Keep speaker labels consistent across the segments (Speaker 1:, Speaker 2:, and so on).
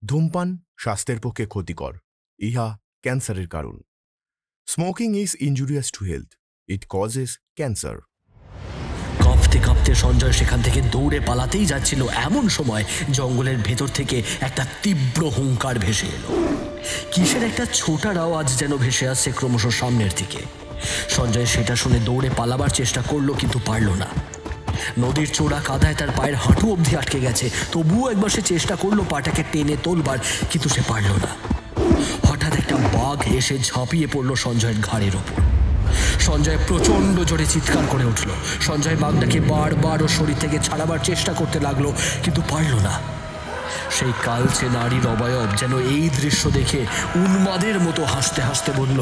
Speaker 1: ধূমপান স্বাস্থ্যের পক্ষে ক্ষতিকর। ইহা ক্যান্সারের কারণ। Smoking is injurious to health. It causes cancer.
Speaker 2: কাঁপতে কাঁপতে সঞ্জয় সেখান থেকে দৌড়ে পালাতেই যাচ্ছিল, এমন সময় জঙ্গলের ভেতর থেকে একটা তীব্র হুঙ্কার ভেসে এলো। কিসের একটা ছোটার আওয়াজ যেন ভেসে আসছে ক্রমশ সামনের দিকে। সঞ্জয় সেটা শুনে দৌড়ে পালাবার চেষ্টা করলো, কিন্তু পারল না। নদীর চোরা কাদায় তার পায়ের হাঁটু অবধি আটকে গেছে। তবুও একবার সে চেষ্টা করলো পাটাকে টেনে তোলবার, কিন্তু সে পারল না। হঠাৎ একটা বাঘ এসে ঝাঁপিয়ে পড়ল সঞ্জয়ের ঘাড়ের ওপর। সঞ্জয় প্রচন্ড জোরে চিৎকার করে উঠল। সঞ্জয় বাঘটাকে বারবার ও শরীর থেকে ছাড়াবার চেষ্টা করতে লাগলো, কিন্তু পারল না। সেই কালচে নারীর অবয়ব যেন এই দৃশ্য দেখে উন্মাদের মতো হাসতে হাসতে বলল,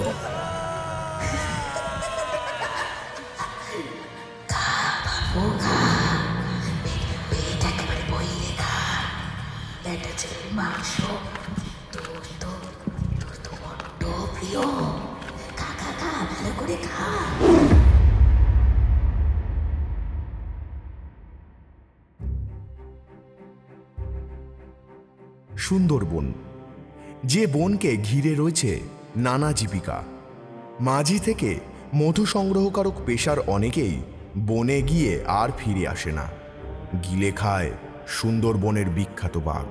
Speaker 1: সুন্দরবন, যে বনকে ঘিরে রয়েছে নানা জীবিকা। মাঝি থেকে মধু সংগ্রহকারক পেশার অনেকেই বনে গিয়ে আর ফিরে আসে না। গিলে খায় সুন্দরবনের বিখ্যাত বাঘ।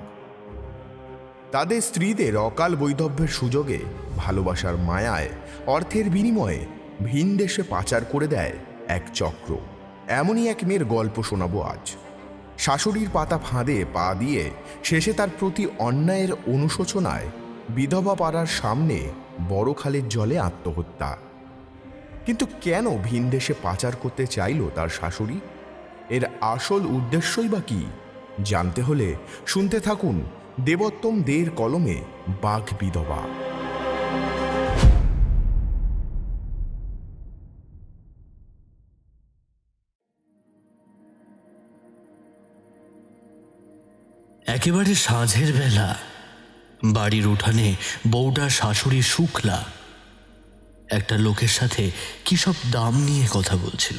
Speaker 1: তাদের স্ত্রীদের অকাল বৈধব্যের সুযোগে, ভালোবাসার মায়ায়, অর্থের বিনিময়ে ভিন দেশে পাচার করে দেয় এক চক্র। এমনই এক মেয়ের গল্প শোনাবো আজ। শাশুড়ির পাতা ফাঁদে পা দিয়ে শেষে তার প্রতি অন্যায়ের অনুশোচনায় বিধবা পাড়ার সামনে বড় খালের জলে আত্মহত্যা। কিন্তু কেন ভিন দেশে পাচার করতে চাইল তার শাশুড়ি? এর আসল উদ্দেশ্যই বা কি? জানতে হলে শুনতে থাকুন দেবোত্তম দের কলমে বাঘ বিধবা।
Speaker 2: একেবারে সাঁঝের বেলা বাড়ির উঠানে বউটার শাশুড়ি শুক্লা একটা লোকের সাথে কি সব দাম নিয়ে কথা বলছিল।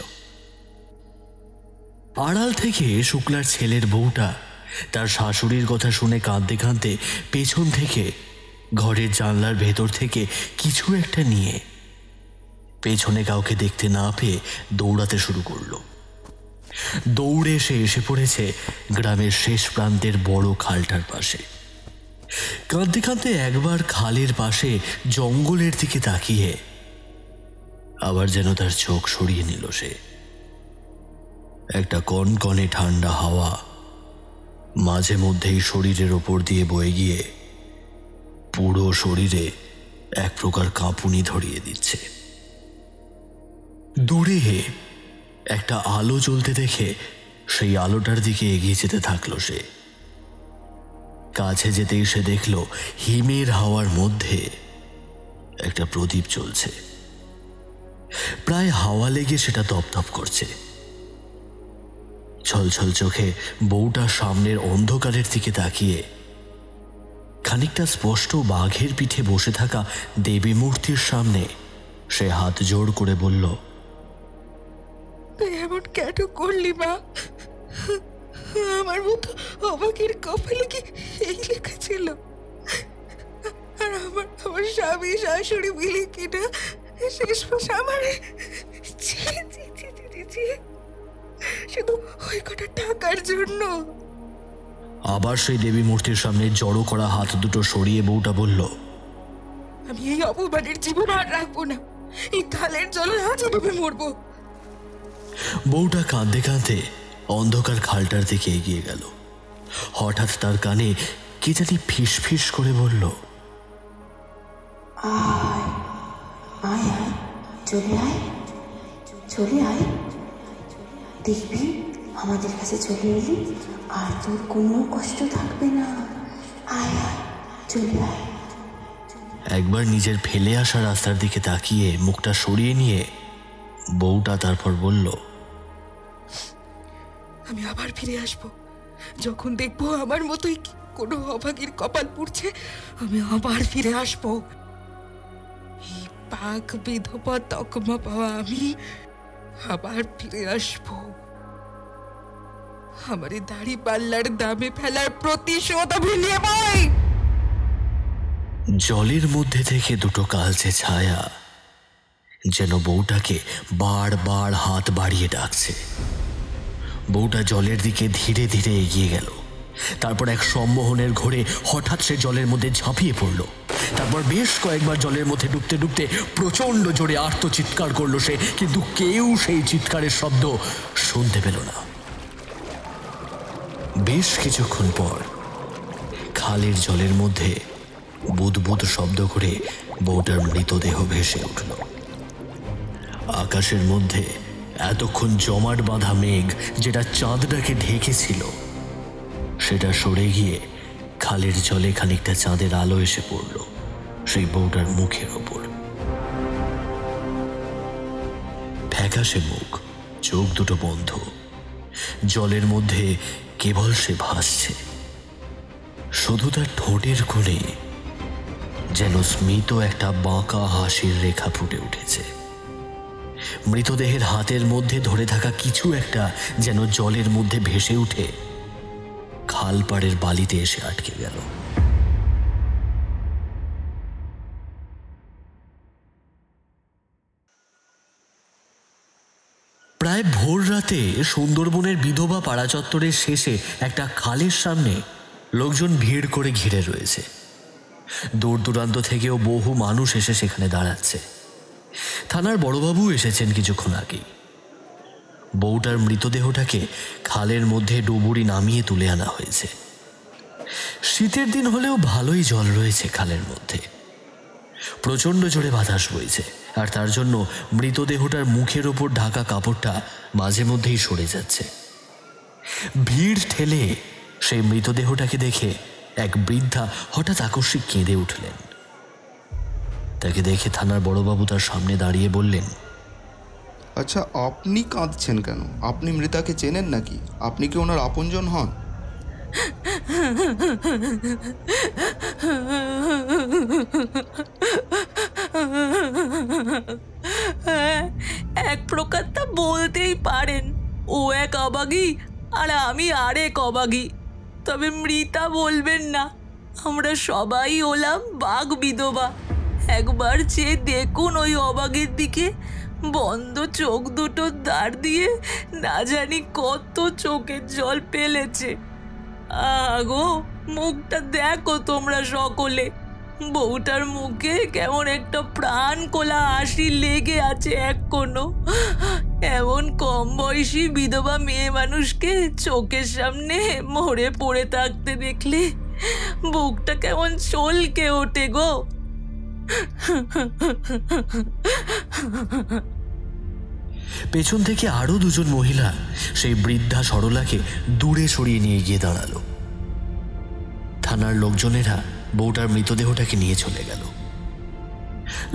Speaker 2: আড়াল থেকে শুক্লার ছেলের বউটা তার শাশুড়ির কথা শুনে কাঁদতে কাঁদতে পেছন থেকে ঘরের জানলার ভেতর থেকে কিছু একটা নিয়ে পেছনে কাউকে দেখতে না পেয়ে দৌড়াতে শুরু করলো। দৌড়ে সে এসে পড়েছে গ্রামের শেষ প্রান্তের বড় খালটার পাশে। কাঁদতে কাঁদতে একবার খালের পাশে জঙ্গলের দিকে তাকিয়ে আবার যেন তার চোখ সরিয়ে নিল সে। একটা কনকনে ঠান্ডা হাওয়া মাঝে মধ্যেই শরীরের ওপর দিয়ে বয়ে গিয়ে পুরো শরীরে এক প্রকার কাঁপুনি ধরিয়ে দিচ্ছে। দূরে একটা আলো জ্বলতে দেখে সেই আলোটার দিকে এগিয়ে যেতে থাকলো সে। কাছে যেতেই সে দেখল হিমের হাওয়ার মধ্যে একটা প্রদীপ জ্বলছে। প্রায় হাওয়া লেগে সেটা দপদপ করছে। ছলছল চোখে বউটা সামনের অন্ধকারের দিকে তাকিয়ে খানিকটা স্পষ্ট বাঘের পিঠে বসে থাকা দেবী মূর্তির সামনে সে হাত জোড় করে বলল,
Speaker 3: তুই এমন কেন করলি মা? আমার মতো অবাকের কপালে কি এই লেখা ছিল? আর আমার স্বামী শাশুড়ি মিলে কিনা শেষ মাস আমার শুধু ওই কটা টাকার জন্য।
Speaker 2: আবার সেই দেবী মূর্তির সামনে জড়ো করা হাত দুটো সরিয়ে বউটা বলল,
Speaker 3: আমি এই অপমানের জীবন আর রাখবো না। এই খালের জলে আজ এভাবে মরবো।
Speaker 2: বউটা কাঁদতে কাঁদতে অন্ধকার খালটার দিকে এগিয়ে গেল। হঠাৎ তার কানে কে জানি ফিস ফিস করে বলল,
Speaker 4: আয় আয় আয়, চলে আয়, চলে আয়, দেখবি আমাদের কাছে চলে এলি আর তোর কোনো কষ্ট থাকবে না। আয় আয়, চলে আয়।
Speaker 2: একবার নিজের ফেলে আসা রাস্তার দিকে তাকিয়ে মুখটা সরিয়ে নিয়ে বউটা তারপর বলল,
Speaker 3: আমি আবার ফিরে আসবো। যখন দেখবো আমার মতোই কোনো অভাগীর কপাল পুড়ছে, আমি আবার ফিরে আসবো। এই বাঘ বিধবা তকমা পাওয়া আমি আবার ফিরে আসবো। আমার দাড়ি পাল্লার দামে ফেলার প্রতিশোধ আমি নেবই।
Speaker 2: জলের মধ্যে থেকে দুটো কালচে ছায়া যেন বউটাকে বারবার হাত বাড়িয়ে ডাকছে। বউটা জলের দিকে ধীরে ধীরে এগিয়ে গেল। তারপর এক সম্মোহনের ঘোরে হঠাৎ সে জলের মধ্যে ঝাঁপিয়ে পড়ল। তারপর বেশ কয়েকবার জলের মধ্যে ডুবতে ডুবতে প্রচন্ড জোরে আর্তচিৎকার করলো সে, কিন্তু কেউ সেই চিৎকারের শব্দ শুনতে পেল না। বেশ কিছুক্ষণ পর খালের জলের মধ্যে বুদবুদ শব্দ করে বউটার মৃতদেহ ভেসে উঠল। আকাশের মধ্যে এতক্ষণ জমাট বাঁধা মেঘ যেটা চাঁদটাকে ঢেকেছিল সেটা সরে গিয়ে খালের জলে খানিকটা চাঁদের আলো এসে পড়ল সেই বউটার মুখের ওপর। ফ্যাকাশে মুখ, চোখ দুটো বন্ধ, জলের মধ্যে কেবল সে ভাসছে। শুধু তার ঠোঁটের কোণে যেন স্মিত একটা বাঁকা হাসির রেখা ফুটে উঠেছে। মৃতদেহের হাতের মধ্যে ধরে থাকা কিছু একটা যেন জলের মধ্যে ভেসে উঠে খাল পাড়ের বালিতে এসে আটকে গেল। প্রায় ভোর রাতে সুন্দরবনের বিধবা পাড়া চত্বরের শেষে একটা খালের সামনে লোকজন ভিড় করে ঘিরে রয়েছে। দূর দূরান্ত থেকেও বহু মানুষ এসে সেখানে দাঁড়াচ্ছে। থানার বড়বাবু এসেছেন কিছুক্ষণ আগেই। বউটার মৃতদেহটাকে খালের মধ্যে ডুবুরি নামিয়ে তুলে আনা হয়েছে। শীতের দিন হলেও ভালোই জল রয়েছে খালের মধ্যে। প্রচণ্ড জোরে বাতাস বইছে, আর তার জন্য মৃতদেহটার মুখের ওপর ঢাকা কাপড়টা মাঝে মধ্যেই সরে যাচ্ছে। ভিড় ঠেলে সেই মৃতদেহটাকে দেখে এক বৃদ্ধা হঠাৎ আকস্মিক কেঁদে উঠলেন। তাকে দেখে থানার বড়বাবু তার সামনে দাঁড়িয়ে বললেন,
Speaker 5: আচ্ছা, আপনি কাঁদছেন কেন? আপনি মৃতাকে চেনেন নাকি? আপনি কি ওনার আপনজন হন?
Speaker 6: এক প্রকার তা বলতেই পারেন। ও এক অবাগী আর আমি আরেক অবাগী। তবে মৃতা বলবেন না, আমরা সবাই হলাম বাঘ বিধবা। একবার চেয়ে দেখুন ওই অবাগের দিকে। বন্ধ চোখ দুটো দাঁড় দিয়ে না জানি কত চোখের জল ফেলেছে। আগো, মুখটা দেখো তোমরা সকলে। বউটার মুখে কেমন একটা প্রাণ কোলা হাসি লেগে আছে এক কোনো। এমন কম বয়সী বিধবা মেয়ে মানুষকে চোখের সামনে মরে পড়ে থাকতে দেখলে বুকটা কেমন চলকে ওঠে গো।
Speaker 2: পেছন থেকে আরো দুজন মহিলা সেই বৃদ্ধা সরলাকে দূরে সরিয়ে নিয়ে গিয়ে দাঁড়ালো। থানার লোকজনেরা বউটার মৃতদেহটাকে নিয়ে চলে গেল।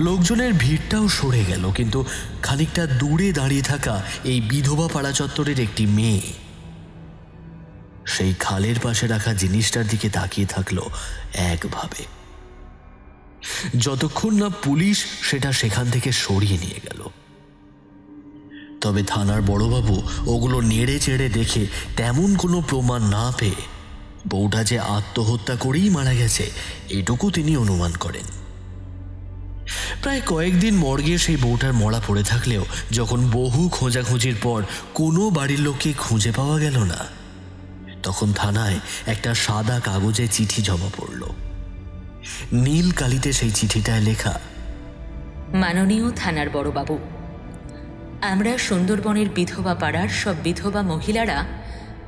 Speaker 2: লোকজনের ভিড়টাও সরে গেল, কিন্তু খানিকটা দূরে দাঁড়িয়ে থাকা এই বিধবা পাড়া চত্বরের একটি মেয়ে সেই খালের পাশে রাখা জিনিসটার দিকে তাকিয়ে থাকলো একভাবে, যতক্ষণ না পুলিশ সেটা সেখান থেকে সরিয়ে নিয়ে গেল। তবে থানার বড়বাবু ওগুলো নেড়ে চেড়ে দেখে তেমন কোনো প্রমাণ না পেয়ে বউটা যে আত্মহত্যা করেই মারা গেছে এটুকু তিনি অনুমান করেন। প্রায় কয়েকদিন মর্গে সেই বউটার মরা পড়ে থাকলেও যখন বহু খোঁজাখুঁজির পর কোনো বাড়ির লোককে খুঁজে পাওয়া গেল না, তখন থানায় একটা সাদা কাগজে চিঠি জমা পড়ল। নীল কালিতে সেই চিঠিটায় লেখা,
Speaker 6: মাননীয় থানার বড়বাবু, আমরা সুন্দরবনের বিধবা পাড়ার সব বিধবা মহিলারা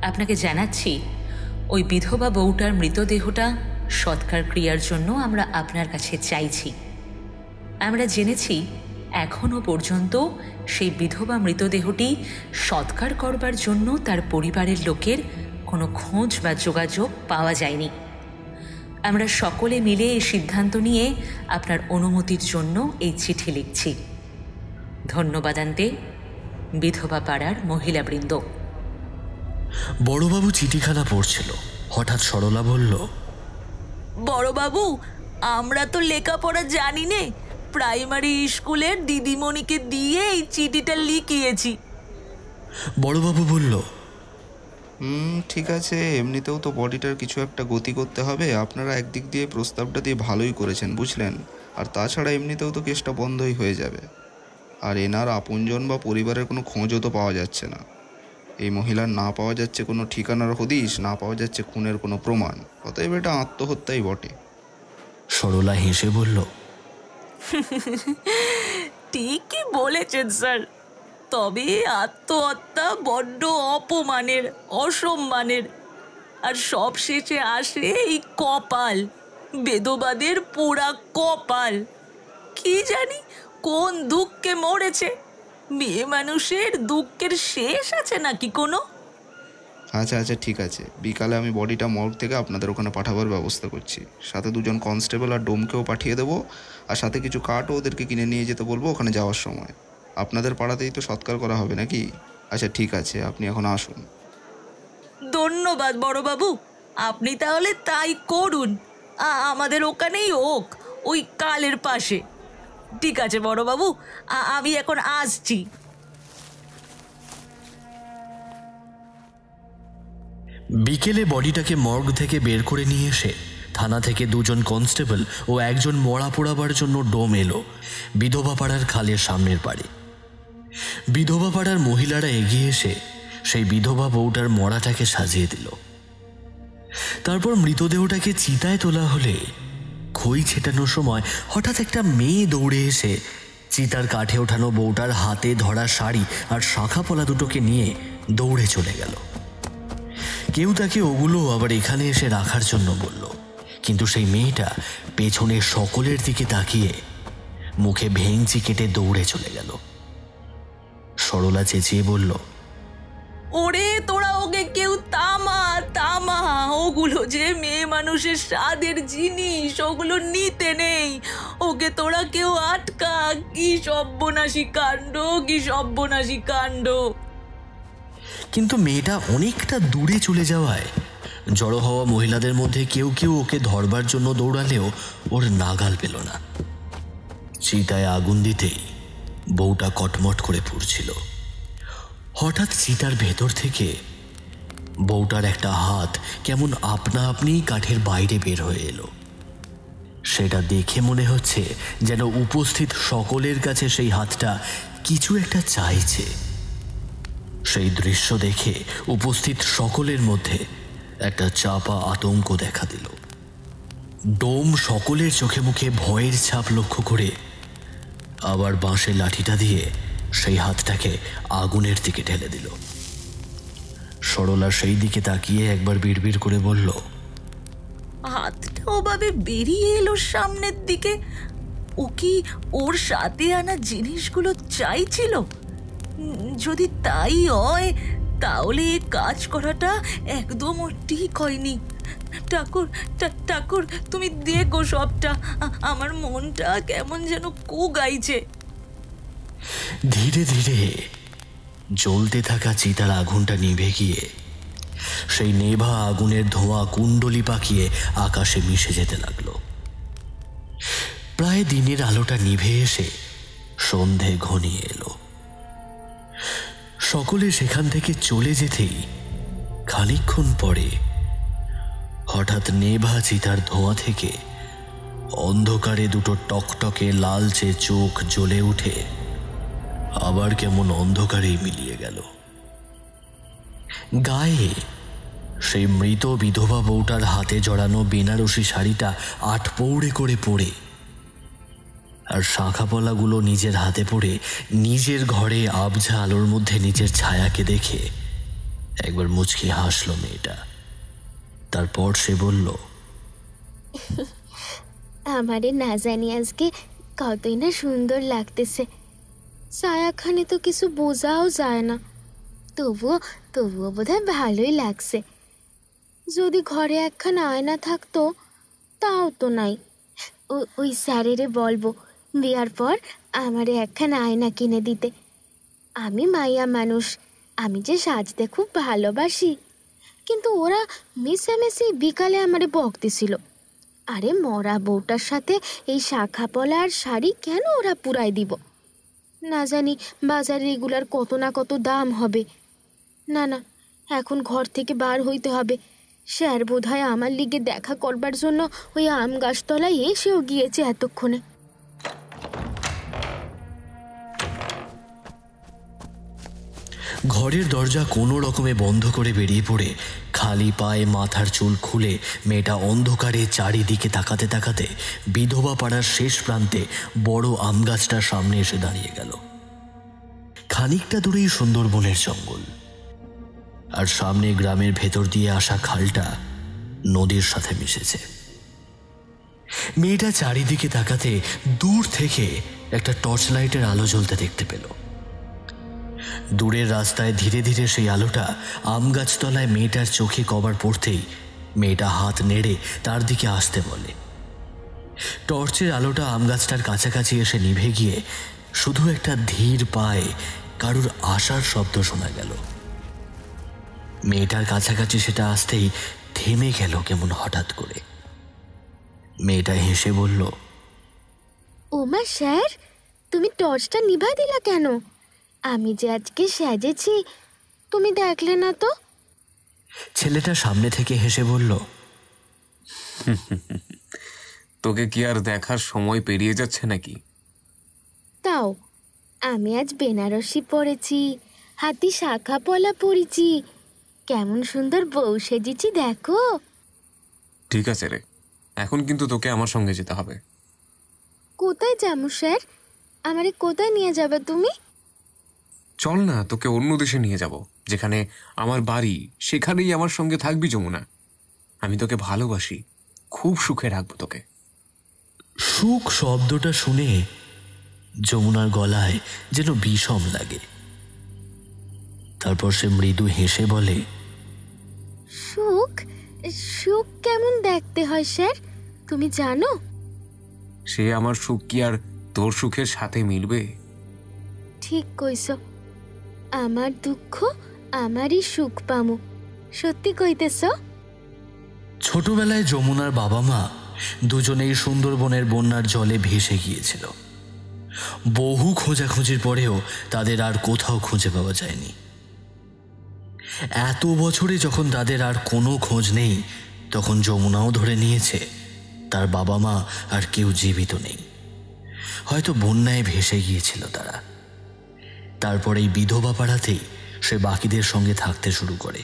Speaker 6: আপনাকে জানাচ্ছি, ওই বিধবা বউটার মৃতদেহটা সৎকার ক্রিয়ার জন্য আমরা আপনার কাছে চাইছি। আমরা জেনেছি এখনও পর্যন্ত সেই বিধবা মৃতদেহটি সৎকার করবার জন্য তার পরিবারের লোকের কোনো খোঁজ বা যোগাযোগ পাওয়া যায়নি। আমরা সকলে মিলে এই সিদ্ধান্ত নিয়ে আপনার অনুমতির জন্য এই চিঠি লিখছি। ধন্যবাদান্তে বিধবা পাড়ার মহিলাবৃন্দ।
Speaker 2: বড়বাবু চিঠিখানা পড়ছিল। হঠাৎ সরলা বলল,
Speaker 6: বড়বাবু, আমরা তো লেখাপড়া জানি নে, প্রাইমারি স্কুলের দিদিমণিকে দিয়ে এই চিঠিটা লিখিয়েছি।
Speaker 2: বড়বাবু বলল,
Speaker 5: ঠিক আছে, এমনিতেও তো বডিটার কিছু একটা গতি করতে হবে। আপনারা একদিক দিয়ে প্রস্তাবটা দিয়ে ভালোই করেছেন, বুঝলেন। আর তাছাড়া এমনিতেও তো কেসটা বন্ধই হয়ে যাবে। আর এনার আপনজন বা পরিবারের কোনো খোঁজও তো পাওয়া যাচ্ছে না। এই মহিলার না পাওয়া যাচ্ছে কোনো ঠিকানার হদিশ, না পাওয়া যাচ্ছে খুনের কোনো প্রমাণ। অতএব এটা আত্মহত্যাই বটে।
Speaker 2: সরলা হেসে বলল,
Speaker 6: ঠিকই বলেছেন স্যার, তবে আত্মহত্যা বড্ড অপমানের, অসম্মানের। আর সব শেষে আসে এই কপাল, বেদবাদের পোড়া কপাল। কি জানি কোন দুঃখে মরেছে। মেয়ে মানুষের দুঃখের শেষ আছে নাকি কোনো?
Speaker 5: আচ্ছা ঠিক আছে, বিকালে আমি বডিটা মর্গ থেকে আপনাদের ওখানে পাঠাবার ব্যবস্থা করছি। সাথে 2জন কনস্টেবল আর ডোমকেও পাঠিয়ে দেবো। আর সাথে কিছু কাঠও ওদেরকে কিনে নিয়ে যেতে বলবো ওখানে যাওয়ার সময়। আপনাদের পাড়াতেই তো সৎকার করা হবে নাকি? আচ্ছা ঠিক আছে, আপনি এখন আসুন।
Speaker 6: ধন্যবাদ বড়বাবু, আপনি তাহলে তাই করুন। আমাদের ওখানেই হোক, ওই কালের পাশে। ঠিক আছে বড়বাবু, আমি এখন আসছি।
Speaker 2: বিকেলে বডিটাকে মর্গ থেকে বের করে নিয়ে এসে থানা থেকে 2জন কনস্টেবল ও 1জন মরা পোড়াবার জন্য ডোম এলো বিধবা পাড়ার খালের সামনের পাড়ে। বিধবা পাড়ার মহিলারা এগিয়ে এসে সেই বিধবা বউটার মরাটাকে সাজিয়ে দিল। তারপর মৃতদেহটাকে চিতায় তোলা হলে খই ছেটানোর সময় হঠাৎ একটা মেয়ে দৌড়ে এসে চিতার কাঠে ওঠানো বউটার হাতে ধরা শাড়ি আর শাখা পলা দুটোকে নিয়ে দৌড়ে চলে গেল। কেউ তাকে ওগুলো আবার এখানে এসে রাখার জন্য বলল, কিন্তু সেই মেয়েটা পেছনে সকলের দিকে তাকিয়ে মুখে ভেঙচি কেটে দৌড়ে চলে গেল। সরলা চেঁচিয়ে বলল,
Speaker 6: ওরে তোরা ওকে কেউ থামা থামা, ওগুলো যে মেয়ে মানুষের স্বাদের জিনিস, ওগুলো নিতে নেই। ওকে তোরা কেউ আটকা। কি সর্বনাশী কাণ্ড, কি সর্বনাশী কাণ্ড।
Speaker 2: কিন্তু মেয়েটা অনেকটা দূরে চলে যাওয়ায় জড়ো হওয়া মহিলাদের মধ্যে কেউ কেউ ওকে ধরবার জন্য দৌড়ালেও ওর নাগাল পেল না। চিতায় আগুন দিতেই বউটা কটমট করে পুড়ছিল। হঠাৎ চিতার ভেতর থেকে বউটার একটা হাত কেমন আপনা আপনিই কাঠের বাইরে বের হয়ে এলো। সেটা দেখে মনে হচ্ছে যেন উপস্থিত সকলের কাছে সেই হাতটা কিছু একটা চাইছে। সেই দৃশ্য দেখে উপস্থিত সকলের মধ্যে একটা চাপা আতঙ্ক দেখা দিল। ডোম সকলের চোখে মুখে ভয়ের ছাপ লক্ষ্য করে আবার বাঁশের লাঠিটা দিয়ে সেই হাতটাকে আগুনের দিকে ঢেলে দিল। সরলা সেই দিকে তাকিয়ে একবার বিড়বিড় করে বলল,
Speaker 6: হাতটা ওভাবে বেরিয়ে এলো সামনের দিকে। ও কি ওর সাথে আনা জিনিসগুলো চাইছিল? যদি তাই হয় তাহলে এ কাজ করাটা একদম ঠিক হয়নি। ঠাকুর ঠাকুর, তুমি দেখো সবটা। আমার মনটা কেমন যেন কু গাইছে।
Speaker 2: ধীরে ধীরে জ্বলতে থাকা চিতার আগুনটা নিভে গিয়ে সেই নেভা আগুনের ধোঁয়া কুণ্ডলি পাকিয়ে আকাশে মিশে যেতে লাগলো। প্রায় দিনের আলোটা নিভে এসে সন্ধে ঘনিয়ে এলো। সকলে সেখান থেকে চলে যেতেই খানিকক্ষণ পরে হঠাৎ নেভা চিতার ধোঁয়া থেকে অন্ধকারে দুটো টকটকে লালচে চোখ জ্বলে উঠে আবার কেমন অন্ধকারেই মিলিয়ে গেল। গায়ে সেই মৃত বিধবা বউটার হাতে জড়ানো বেনারসি শাড়িটা আটপৌড়ে করে পরে আর শাঁখাপলাগুলো নিজের হাতে পড়ে নিজের ঘরে আবঝা আলোর মধ্যে নিজের ছায়াকে দেখে একবার মুচকি হাসল মেয়েটা। তারপর সে বলল,
Speaker 7: আমারে না জানি আজকে কতই না সুন্দর লাগতেছে। ছায়াখানে তো কিছু বোঝাও যায় না, তবুও বোধহয় ভালোই লাগছে। যদি ঘরে একখানা আয়না থাকতো তাও তো নাই। ওই স্যারেরে বলবো বিয়ার পর আমারে একখানা আয়না কিনে দিতে। আমি মাইয়া মানুষ, আমি যে সাজতে খুব ভালোবাসি। কিন্তু ওরা মিশামিশি বিকালে আমারে বকতেছিল, আরে মরা বউটার সাথে এই শাখা পলা আর শাড়ি কেন ওরা পুরাই দিব? না জানি বাজারে এগুলার কত না কত দাম হবে। না না, এখন ঘর থেকে বার হইতে হবে। স্যার বোধহয় আমার লিগে দেখা করবার জন্য ওই আম গাছতলায় এসেও গিয়েছে এতক্ষণে।
Speaker 2: ঘরের দরজা কোনো রকমে বন্ধ করে বেরিয়ে পড়ে খালি পায়ে মাথার চুল খুলে মেয়েটা অন্ধকারে চারিদিকে তাকাতে তাকাতে বিধবা পাড়ার শেষ প্রান্তে বড় আম গাছটার সামনে এসে দাঁড়িয়ে গেল। খানিকটা দূরেই সুন্দরবনের জঙ্গল, আর সামনে গ্রামের ভেতর দিয়ে আসা খালটা নদীর সাথে মিশেছে। মেয়েটা চারিদিকে তাকাতে দূর থেকে একটা টর্চ লাইটের আলো জ্বলতে দেখতে পেল। দূরের রাস্তায় ধীরে ধীরে সেই আলোটা আম গাছতলায় মেয়েটার চোখে কভার পড়তেই মেয়েটা হাত নেড়ে তার দিকে আসতে বলে। টর্চের আলোটা আম গাছটার কাছাকাছি এসে নিভে গিয়ে শুধু একটা ধীর পায়ে কারুর আসার শব্দ শোনা গেল। মেয়েটার কাছাকাছি সেটা আসতেই থেমে গেল কেমন হঠাৎ করে। মেয়েটা হেসে বলল,
Speaker 7: ওমা স্যার, তুমি টর্চটা নিভাই দিলা কেন? আমি যে আজকে সেজেছি, তুমি দেখলে না তো?
Speaker 2: ছেলেটা সামনে থেকে হেসে বলল,
Speaker 8: তোকে কি আর দেখার সময় পেরিয়ে যাচ্ছে নাকি?
Speaker 7: তাও আমি আজ বেনারসি পরেছি, হাতি শাখা পলা পরেছি, কেমন সুন্দর বউ সেজেছি দেখো।
Speaker 8: ঠিক আছে রে, এখন কিন্তু তোকে আমার সঙ্গে যেতে হবে।
Speaker 7: কোথায় যাবো স্যার? আমারে কোথায় নিয়ে যাবে তুমি?
Speaker 8: চল না, তোকে অন্য দেশে নিয়ে যাব, যেখানে আমার বাড়ি, সেখানেই আমার সঙ্গে থাকবি যমুনা। আমি তোকে ভালোবাসি, খুব সুখে রাখবো তোকে।
Speaker 2: সুখ শব্দটা শুনে যমুনার গলায় যেন বিষম লাগে। তারপর সে মৃদু হেসে বলে,
Speaker 7: সুখ? সুখ কেমন দেখতে হয় স্যার, তুমি জানো?
Speaker 8: সে আমার সুখ কি আর তোর সুখের সাথে মিলবে?
Speaker 7: ঠিক কইছ, আমার দুঃখ আমারই সুখ পামু। সত্যি কইতেছ?
Speaker 2: ছোটবেলায় যমুনার বাবা মা দুজনেই সুন্দরবনের বন্যার জলে ভেসে গিয়েছিল। বহু খোঁজাখুঁজির পরেও তাদের আর কোথাও খুঁজে পাওয়া যায়নি। এত বছরে যখন তাদের আর কোনো খোঁজ নেই, তখন যমুনাও ধরে নিয়েছে তার বাবা মা আর কেউ জীবিত নেই, হয়তো বন্যায় ভেসে গিয়েছিল তারা। তারপর এই বিধবা পাড়াতেই সে বাকিদের সঙ্গে থাকতে শুরু করে।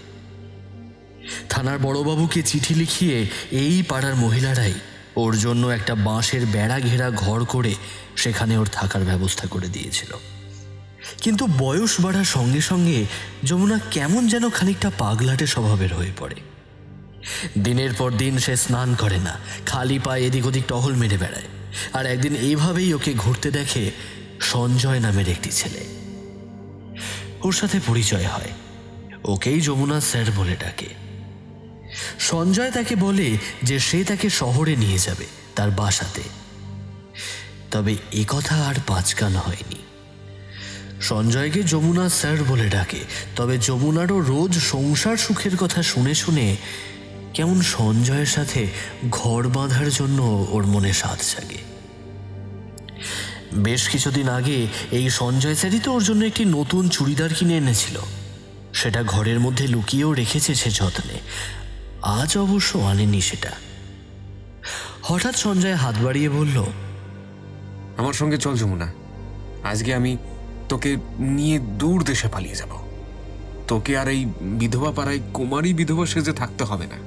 Speaker 2: থানার বড়বাবুকে চিঠি লিখিয়ে এই পাড়ার মহিলারাই ওর জন্য একটা বাঁশের বেড়া ঘেরা ঘর করে সেখানে ওর থাকার ব্যবস্থা করে দিয়েছিল। কিন্তু বয়স বাড়ার সঙ্গে সঙ্গে যমুনা কেমন যেন খানিকটা পাগলাটে স্বভাবের হয়ে পড়ে। দিনের পর দিন সে স্নান করে না, খালি পায়ে এদিক ওদিক টহল মেরে বেড়ায়। আর একদিন এইভাবেই ওকে ঘুরতে দেখে সঞ্জয় নামের একটি ছেলে। ওর সাথে পরিচয় হয়, ওকেই যমুনা স্যার বলে ডাকে। সঞ্জয় তাকে বলে যে সে তাকে শহরে নিয়ে যাবে তার বাসাতে। তবে এ কথা আর পাঁচকান হয়নি। সঞ্জয়কে যমুনা স্যার বলে ডাকে, তবে যমুনারও রোজ সংসার সুখের কথা শুনে শুনে কেমন সঞ্জয়ের সাথে ঘর বাঁধার জন্য ওর মনে সাধ জাগে। বেশ কিছুদিন আগে এই সঞ্জয় স্যারই তো ওর জন্য একটি নতুন চুড়িদার কিনে এনেছিল। সেটা ঘরের মধ্যে লুকিয়েও রেখেছে সে যত্নে। আজ অবশ্য আনেনি সেটা। হঠাৎ সঞ্জয় হাত বাড়িয়ে বলল,
Speaker 8: আমার সঙ্গে চল যমুনা, আজকে আমি তোকে নিয়ে দূর দেশে পালিয়ে যাব। তোকে আর এই বিধবা পাড়ায় কুমারী বিধবা সেজে থাকতে হবে না।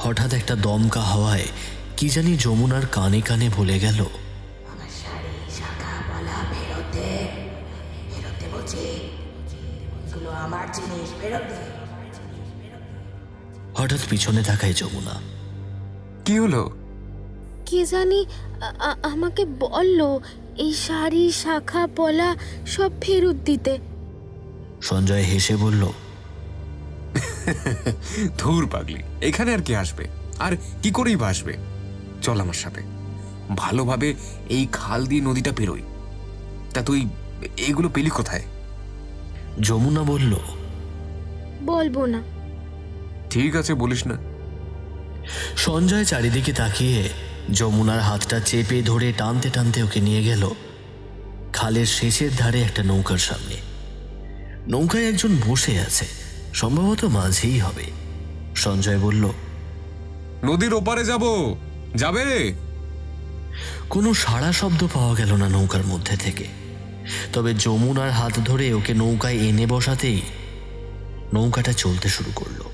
Speaker 2: হঠাৎ একটা দমকা হাওয়ায় কি জানি যমুনার কানে কানে বলে গেল,
Speaker 4: আমার শাড়ি শাখা পলা ফেরত দে, ফেরত দে বলছি, এগুলো আমার জিনিস, ফেরত দে।
Speaker 2: হঠাৎ পিছনে তাকায় যমুনা।
Speaker 8: কি হলো?
Speaker 7: কি জানি আমাকে বললো এই শাড়ি শাখা পলা সব ফেরত দিতে।
Speaker 2: সঞ্জয় হেসে বলল,
Speaker 8: ধুর পাগলি, এখানে আর কি আসবে, আর কি করেই বা আসবে? চল আমার সাথে, ভালোভাবে এই খাল দিয়ে নদীটা পেরোই। তা তুই এগুলো পেলি কোথায়?
Speaker 2: যমুনা বলল,
Speaker 7: বলবো না।
Speaker 8: ঠিক আছে, বলিস না।
Speaker 2: সঞ্জয় চারিদিকে তাকিয়ে যমুনার হাতটা চেপে ধরে টানতে টানতে ওকে নিয়ে গেল খালের শেষের ধারে একটা নৌকার সামনে। নৌকায় একজন বসে আছে, সম্ভবত মাঝেই হবে। সঞ্জয় বলল,
Speaker 8: নদীর ওপারে যাব, যাবে?
Speaker 2: কোনো সাড়া শব্দ পাওয়া গেল না নৌকার মধ্যে থেকে। তবে যমুনার হাত ধরে ওকে নৌকায় এনে বসাতেই নৌকাটা চলতে শুরু করলো।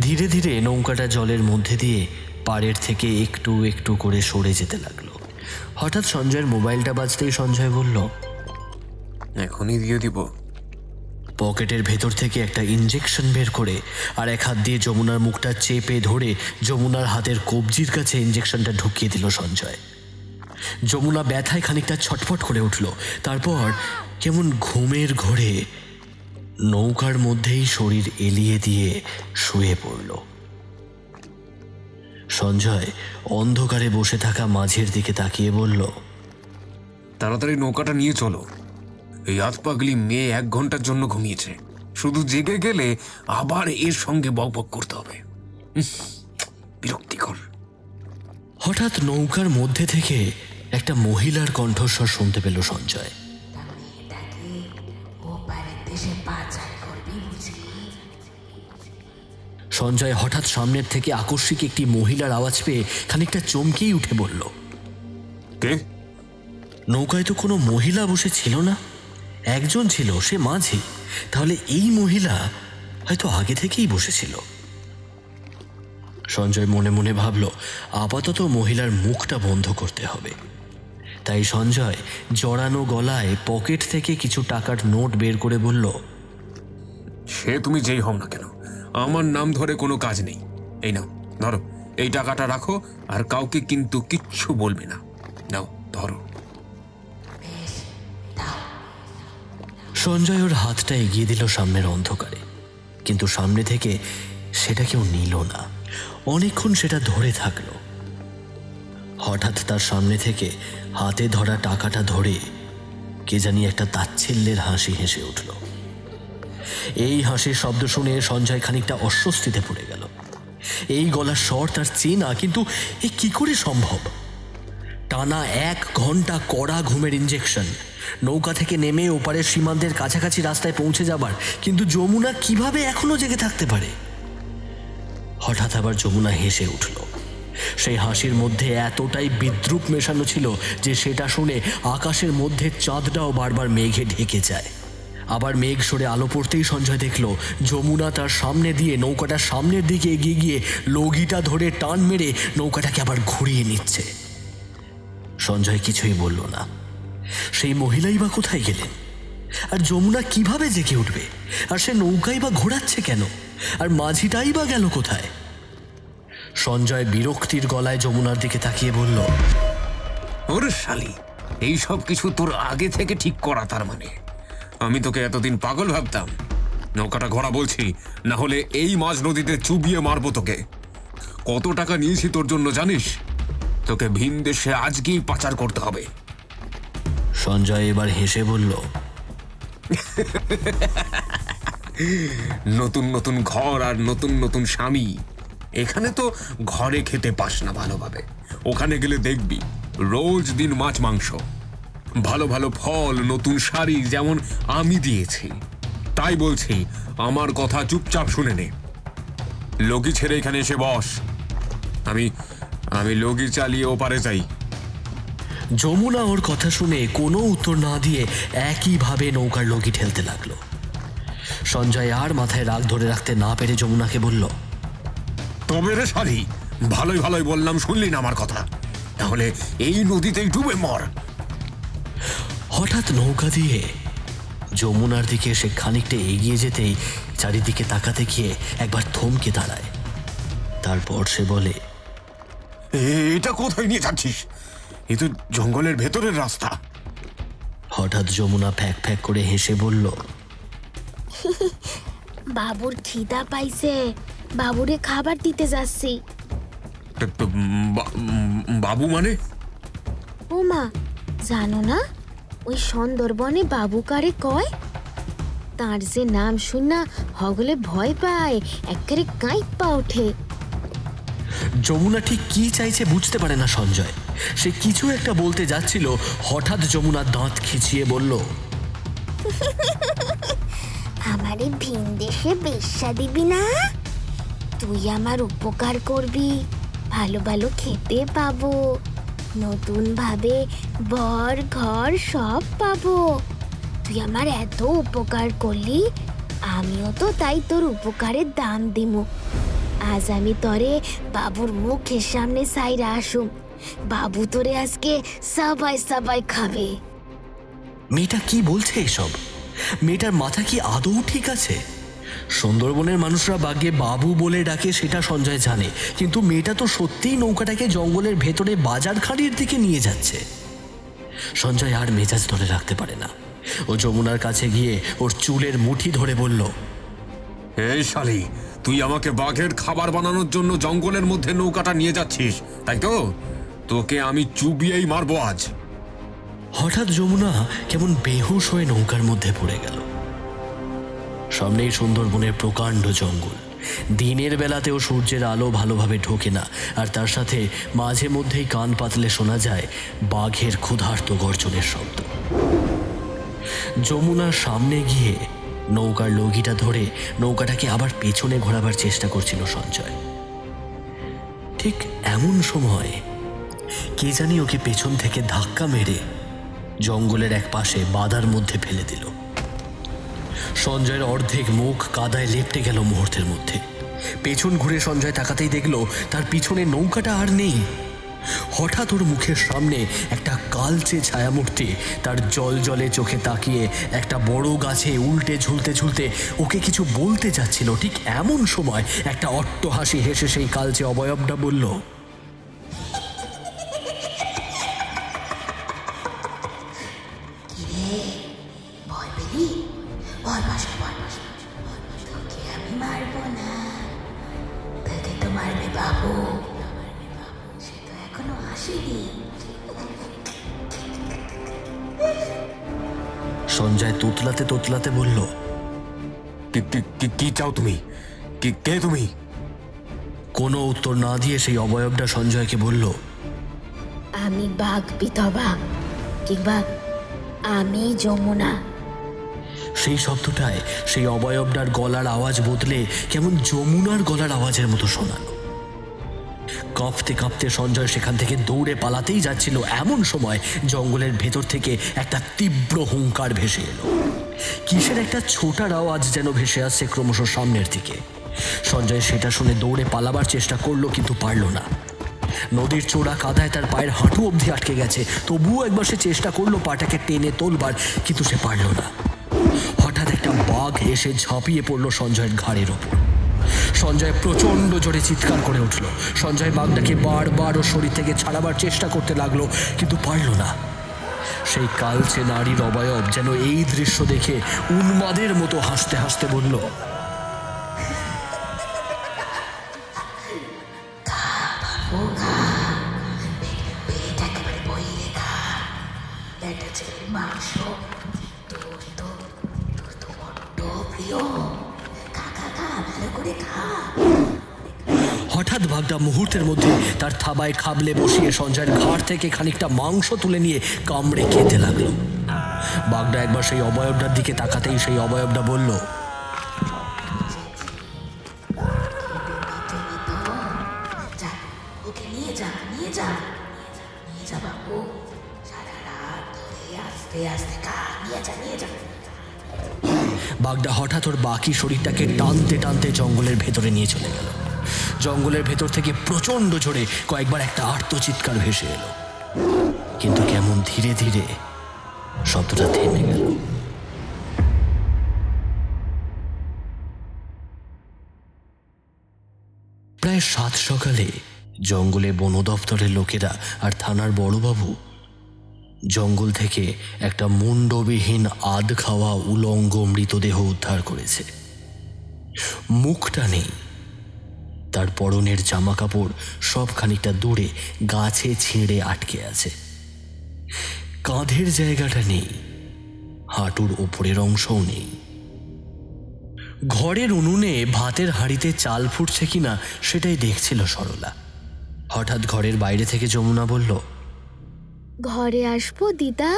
Speaker 2: ধীরে ধীরে নৌকাটা জলের মধ্যে দিয়ে পাড়ের থেকে একটু একটু করে সরে যেতে লাগলো। হঠাৎ সঞ্জয়ের মোবাইলটা বাজতেই সঞ্জয় বলল,
Speaker 8: এখনই দিয়ে দিব।
Speaker 2: পকেটের ভেতর থেকে একটা ইঞ্জেকশন বের করে আর এক হাত দিয়ে যমুনার মুখটা চেপে ধরে যমুনার হাতের কবজির কাছে ইঞ্জেকশনটা ঢুকিয়ে দিল সঞ্জয়। যমুনা ব্যথায় খানিকটা ছটফট করে উঠল। তারপর কেমন ঘুমের ঘোরে নৌকার মধ্যেই শরীর এলিয়ে দিয়ে শুয়ে পড়ল। সঞ্জয় অন্ধকারে বসে থাকা মাঝের দিকে তাকিয়ে বলল,
Speaker 8: তাড়াতাড়ি নৌকাটা নিয়ে চলো। এই আতপাগলি মেয়ে 1 ঘন্টার জন্য ঘুমিয়েছে, শুধু জেগে গেলে আবার এর সঙ্গে বকবক করতে হবে। বিরক্তিকর।
Speaker 2: হঠাৎ নৌকার মধ্যে থেকে একটা মহিলার কণ্ঠস্বর শুনতে পেল সঞ্জয়। সঞ্জয় হঠাৎ সামনের থেকে আকস্মিক একটি মহিলার আওয়াজ পেয়ে খানিকটা চমকেই উঠে বলল,
Speaker 8: কে?
Speaker 2: নৌকায় তো কোনো মহিলা বসে ছিল না, একজন ছিল, সে মাঝি। তাহলে এই মহিলা হয়তো আগে থেকেই বসেছিল। সঞ্জয় মনে মনে ভাবল, আপাতত মহিলার মুখটা বন্ধ করতে হবে। তাই সঞ্জয় জড়ানো গলায় পকেট থেকে কিছু টাকার নোট বের করে বলল,
Speaker 8: সে তুমি যেই হও না কেন, আমার নাম ধরে কোনো কাজ নেই। এই নাও, ধরো, এই টাকাটা রাখো আর কাউকে কিন্তু কিচ্ছু বলবে না। নাও, ধরো।
Speaker 2: সঞ্জয় ওর হাতটা এগিয়ে দিল সামনের অন্ধকারে, কিন্তু সামনে থেকে সেটা কেউ নিল না। অনেকক্ষণ সেটা ধরে থাকলো। হঠাৎ তার সামনে থেকে হাতে ধরা টাকাটা ধরে কে জানি একটা তাচ্ছিল্যের হাসি হেসে উঠল। এই হাসির শব্দ শুনে সঞ্জয় খানিকটা অস্বস্তিতে পড়ে গেল। এই গলার স্বর তার চেনা, কিন্তু এ কি করে সম্ভব? টানা 1 ঘন্টা কড়া ঘুমের ইঞ্জেকশন, নৌকা থেকে নেমে ওপারের সীমান্তের কাছাকাছি রাস্তায় পৌঁছে যাবার, কিন্তু যমুনা কিভাবে এখনো জেগে থাকতে পারে? হঠাৎ আবার যমুনা হেসে উঠল। সেই হাসির মধ্যে এতটাই বিদ্রুপ মেশানো ছিল যে সেটা শুনে আকাশের মধ্যে চাঁদটাও বারবার মেঘে ঢেকে যায়। আবার মেঘ সরে আলো পড়তেই সঞ্জয় দেখল যমুনা তার সামনে দিয়ে নৌকাটার সামনের দিকে এগিয়ে গিয়ে লগিটা ধরে টান মেরে নৌকাটাকে আবার ঘুরিয়ে নিচ্ছে। সঞ্জয় কিছুই বলল না। সেই মহিলাই বা কোথায় গেলেন? আর যমুনা কিভাবে জেগে উঠবে? আর সে নৌকাই বা ঘোরাচ্ছে কেন? আর মাঝিটাই বা গেল কোথায়? সঞ্জয় বিরক্তির গলায় যমুনার দিকে তাকিয়ে বলল,
Speaker 8: ওরে শালি, এই সব কিছু তোর আগে থেকে ঠিক করা? তার মানে আমি তোকে এতদিন পাগল ভাবতাম। নৌকাটা ঘোরা বলছি, না হলে এই মাঝ নদীতে চুবিয়ে মারবো তোকে। কত টাকা নিয়েছি তোর জন্য জানিস? তোকে ভিন দেশে আজকেই পাচার করতে হবে।
Speaker 2: সঞ্জয় এবার হেসে বলল,
Speaker 8: নতুন নতুন ঘর আর নতুন নতুন স্বামী। এখানে তো ঘরে খেতে পাস না ভালোভাবে, ওখানে গেলে দেখবি রোজ দিন মাছ মাংস, ভালো ভালো ফল, নতুন শাড়ি, যেমন আমি দিয়েছি। তাই বলছি, আমার কথা চুপচাপ শুনে নে। লগি ছেড়ে এখানে এসে বস, আমি লগি চালিয়ে ওপারে যাই।
Speaker 2: যমুনা ওর কথা শুনে কোনো উত্তর না দিয়ে একইভাবে নৌকার লগি ঠেলতে লাগলো। সঞ্জয় আর মাথায় রাগ ধরে রাখতে না পেরে যমুনাকে বলল,
Speaker 8: তবে রে শালি, ভালোই ভালোই বললাম, শুনলি না আমার কথা? তাহলে এই নদীতেই ডুবে মর।
Speaker 2: হঠাৎ নৌকা দিয়ে যমুনার দিকে সে খানিকটা এগিয়ে যেতেই চারিদিকে তাকাতে গিয়ে একবার থমকে দাঁড়ায়। তারপর সে বলে,
Speaker 8: এটা কোথায় নিয়ে যাচ্ছিস? এ তো জঙ্গলের ভেতরের রাস্তা।
Speaker 2: হঠাৎ যমুনা ফ্যাক ফ্যাক করে হেসে বলল,
Speaker 7: বাবুর খিদা পাইছে, বাবুরে খাবার দিতে যাচ্ছি।
Speaker 8: বাবু মানে?
Speaker 7: ও মা, জানো না ওই সুন্দরবনে বাবু কারে কয়? তার যে নাম শুনা হগলে ভয় পায়, একেবারে কাঁইপা ওঠে।
Speaker 2: যমুনা ঠিক কি চাইছে বুঝতে পারে না সঞ্জয়। সে কিছু একটা বলতে যাচ্ছিল, হঠাৎ যমুনা দাঁত খিচিয়ে বলল,
Speaker 7: আমার আমারে ভিন দেশে বেশ্যা দিবি না? তুই আমার উপকার করবি, ভালো ভালো খেতে পাবো, নতুন ভাবে বর ঘর সব পাবো। তুই আমার এত উপকার করলি, আমিও তো তাই তোর উপকারের দাম দিমু। আজ আমি তরে বাবুর মুখের সামনে সাইরা আসুম, বাবু তোরে আজকে সবাই সবাই খাবে।
Speaker 2: মেয়েটা কি বলছে এসব? মেয়েটার মাথা কি আদৌ ঠিক আছে? সুন্দরবনের মানুষরা বাঘে বাবু বলে ডাকে সেটা সঞ্জয় জানে, কিন্তু মেয়েটা তো সত্যিই নৌকাটাকে জঙ্গলের ভেতরে বাজার খাড়ির দিকে নিয়ে যাচ্ছে। সঞ্জয় আর মেজাজ ধরে রাখতে পারে না। ও যমুনার কাছে গিয়ে ওর চুলের মুঠি ধরে বলল,
Speaker 8: এই শালি, তুই আমাকে বাঘের খাবার বানানোর জন্য জঙ্গলের মধ্যে নৌকাটা নিয়ে যাচ্ছিস, তাই তো? তোকে আমি চুবিয়েই মারবো আজ।
Speaker 2: হঠাৎ যমুনা কেমন বেহুশ হয়ে নৌকার মধ্যে পড়ে গেল। সামনেই সুন্দরবনের প্রকাণ্ড জঙ্গল। দিনের বেলাতেও সূর্যের আলো ভালোভাবে ঢোকে না, আর তার সাথে মাঝে মধ্যেই কান পাতলে শোনা যায় বাঘের ক্ষুধার্ত গর্জনের শব্দ। যমুনার সামনে গিয়ে নৌকার লগিটা ধরে নৌকাটাকে আবার পেছনে ঘোরাবার চেষ্টা করছিল সঞ্জয়। ঠিক এমন সময় কে জানি ওকে পেছন থেকে ধাক্কা মেরে জঙ্গলের এক পাশে বাদার মধ্যে ফেলে দিল। সঞ্জয়ের অর্ধেক মুখ কাদায় লেপ্টে গেল মুহূর্তের মধ্যে। পেছন ঘুরে সঞ্জয় তাকাতেই দেখল তার পিছনে নৌকাটা আর নেই। হঠাৎ ওর মুখের সামনে একটা কালচে ছায়ামূর্তি তার জল জলে চোখে তাকিয়ে একটা বড় গাছে উল্টে ঝুলতে ঝুলতে ওকে কিছু বলতে যাচ্ছিল। ঠিক এমন সময় একটা অট্টহাসি হেসে সেই কালচে অবয়বটা বলল, সঞ্জয় তোতলাতে তোতলাতে বলল,
Speaker 8: কি চাও তুমি? কে তুমি?
Speaker 2: কোনো উত্তর না দিয়ে সেই অবয়বটা সঞ্জয়কে বলল,
Speaker 7: আমি বাঘ বিধবা, কিংবা আমি যমুনা।
Speaker 2: সেই শব্দটায় সেই অবয়বটার গলার আওয়াজ বদলে কেমন যমুনার গলার আওয়াজের মতো শোনালো। কাঁপতে কাঁপতে সঞ্জয় সেখান থেকে দৌড়ে পালাতেই যাচ্ছিল, এমন সময় জঙ্গলের ভেতর থেকে একটা তীব্র হুঙ্কার ভেসে এলো। কিসের একটা ছোটার আওয়াজ যেন ভেসে আসছে ক্রমশ সামনের দিকে। সঞ্জয় সেটা শুনে দৌড়ে পালাবার চেষ্টা করলো, কিন্তু পারল না। নদীর চোরা কাদায় তার পায়ের হাঁটু অবধি আটকে গেছে। তবুও একবার সে চেষ্টা করলো পাটাকে টেনে তোলবার, কিন্তু সে পারল না। হঠাৎ একটা বাঘ এসে ঝাঁপিয়ে পড়লো সঞ্জয়ের ঘাড়ের ওপর। সঞ্জয় প্রচন্ড জোরে চিৎকার করে উঠল। সঞ্জয় বাঘটাকে বারবার ওর শরীর থেকে ছাড়াবার চেষ্টা করতে লাগলো, কিন্তু পারল না। সেই কালচে নারীর অবয়ব যেন এই দৃশ্য দেখে উন্মাদের মতো হাসতে হাসতে বলল, হঠাৎ বাঘটা মুহূর্তের মধ্যে তার থাবায় খাবলে বসিয়ে সঞ্জয়ের ঘাড় থেকে খানিকটা মাংস তুলে নিয়ে কামড়ে খেতে লাগলো। বাঘটা একবার সেই অবয়বটার দিকে তাকাতেই সেই অবয়বটা বলল, বাঘটা হঠাৎ ওর বাকি শরীরটাকে টানতে টানতে জঙ্গলের ভেতরে নিয়ে চলে গেল। জঙ্গলের ভেতর থেকে প্রচন্ড জোরে কয়েকবার একটা আর্তচিৎকার ভেসে এলো, কিন্তু কেমন ধীরে ধীরে শব্দটা থেমে গেল। প্রায় 7 সকালে জঙ্গলে বন দপ্তরের লোকেরা আর থানার বড়বাবু জঙ্গল থেকে একটা মুন্ডবিহীন আধ খাওয়া উলঙ্গ মৃতদেহ উদ্ধার করেছে। মুখটা নেই, তার পরনের জামা কাপড় সব খানিকটা দূরে গাছে ছিঁড়ে আটকে আছে। কাঁধের জায়গাটা নেই, হাঁটুর ওপরের অংশও নেই। ঘরের উনুনে ভাতের হাঁড়িতে চাল ফুটছে কিনা সেটাই দেখছিল সরলা। হঠাৎ ঘরের বাইরে থেকে যমুনা বলল,
Speaker 7: ঘরে আসবো দিদা?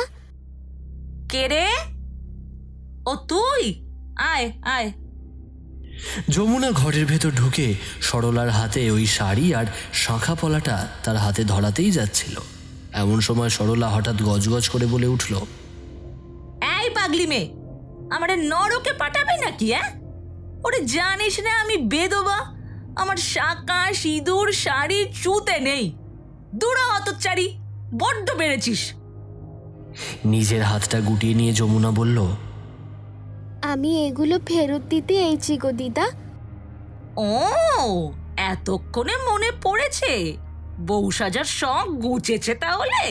Speaker 6: কে রে? ও তুই? আয় আয়।
Speaker 2: যমুনা ঘরের ভেতর ঢুকে সরলার হাতে ওই শাড়ি আর শাঁখা পলাটা তার হাতে ধরাতেই যাচ্ছিল, এমন সময় সরলা হঠাৎ গজগজ করে বলে উঠল,
Speaker 6: এই পাগলি মেয়ে, আমারে নরকে পাঠাবে নাকি? ওরে জানিস না আমি বেদবা? আমার শাঁখা সিঁদুর শাড়ি চুতে নেই। দূরা হতচ্চারি, বড্ড বেড়েছিস।
Speaker 2: নিজের হাতটা গুটিয়ে নিয়ে যমুনা বলল,
Speaker 7: আমি এগুলো ফেরত দিতে এইছি গো দিদা।
Speaker 6: ও, এতক্ষণে মনে পড়েছে? বউ সাজার শখ গুছেছে তাহলে?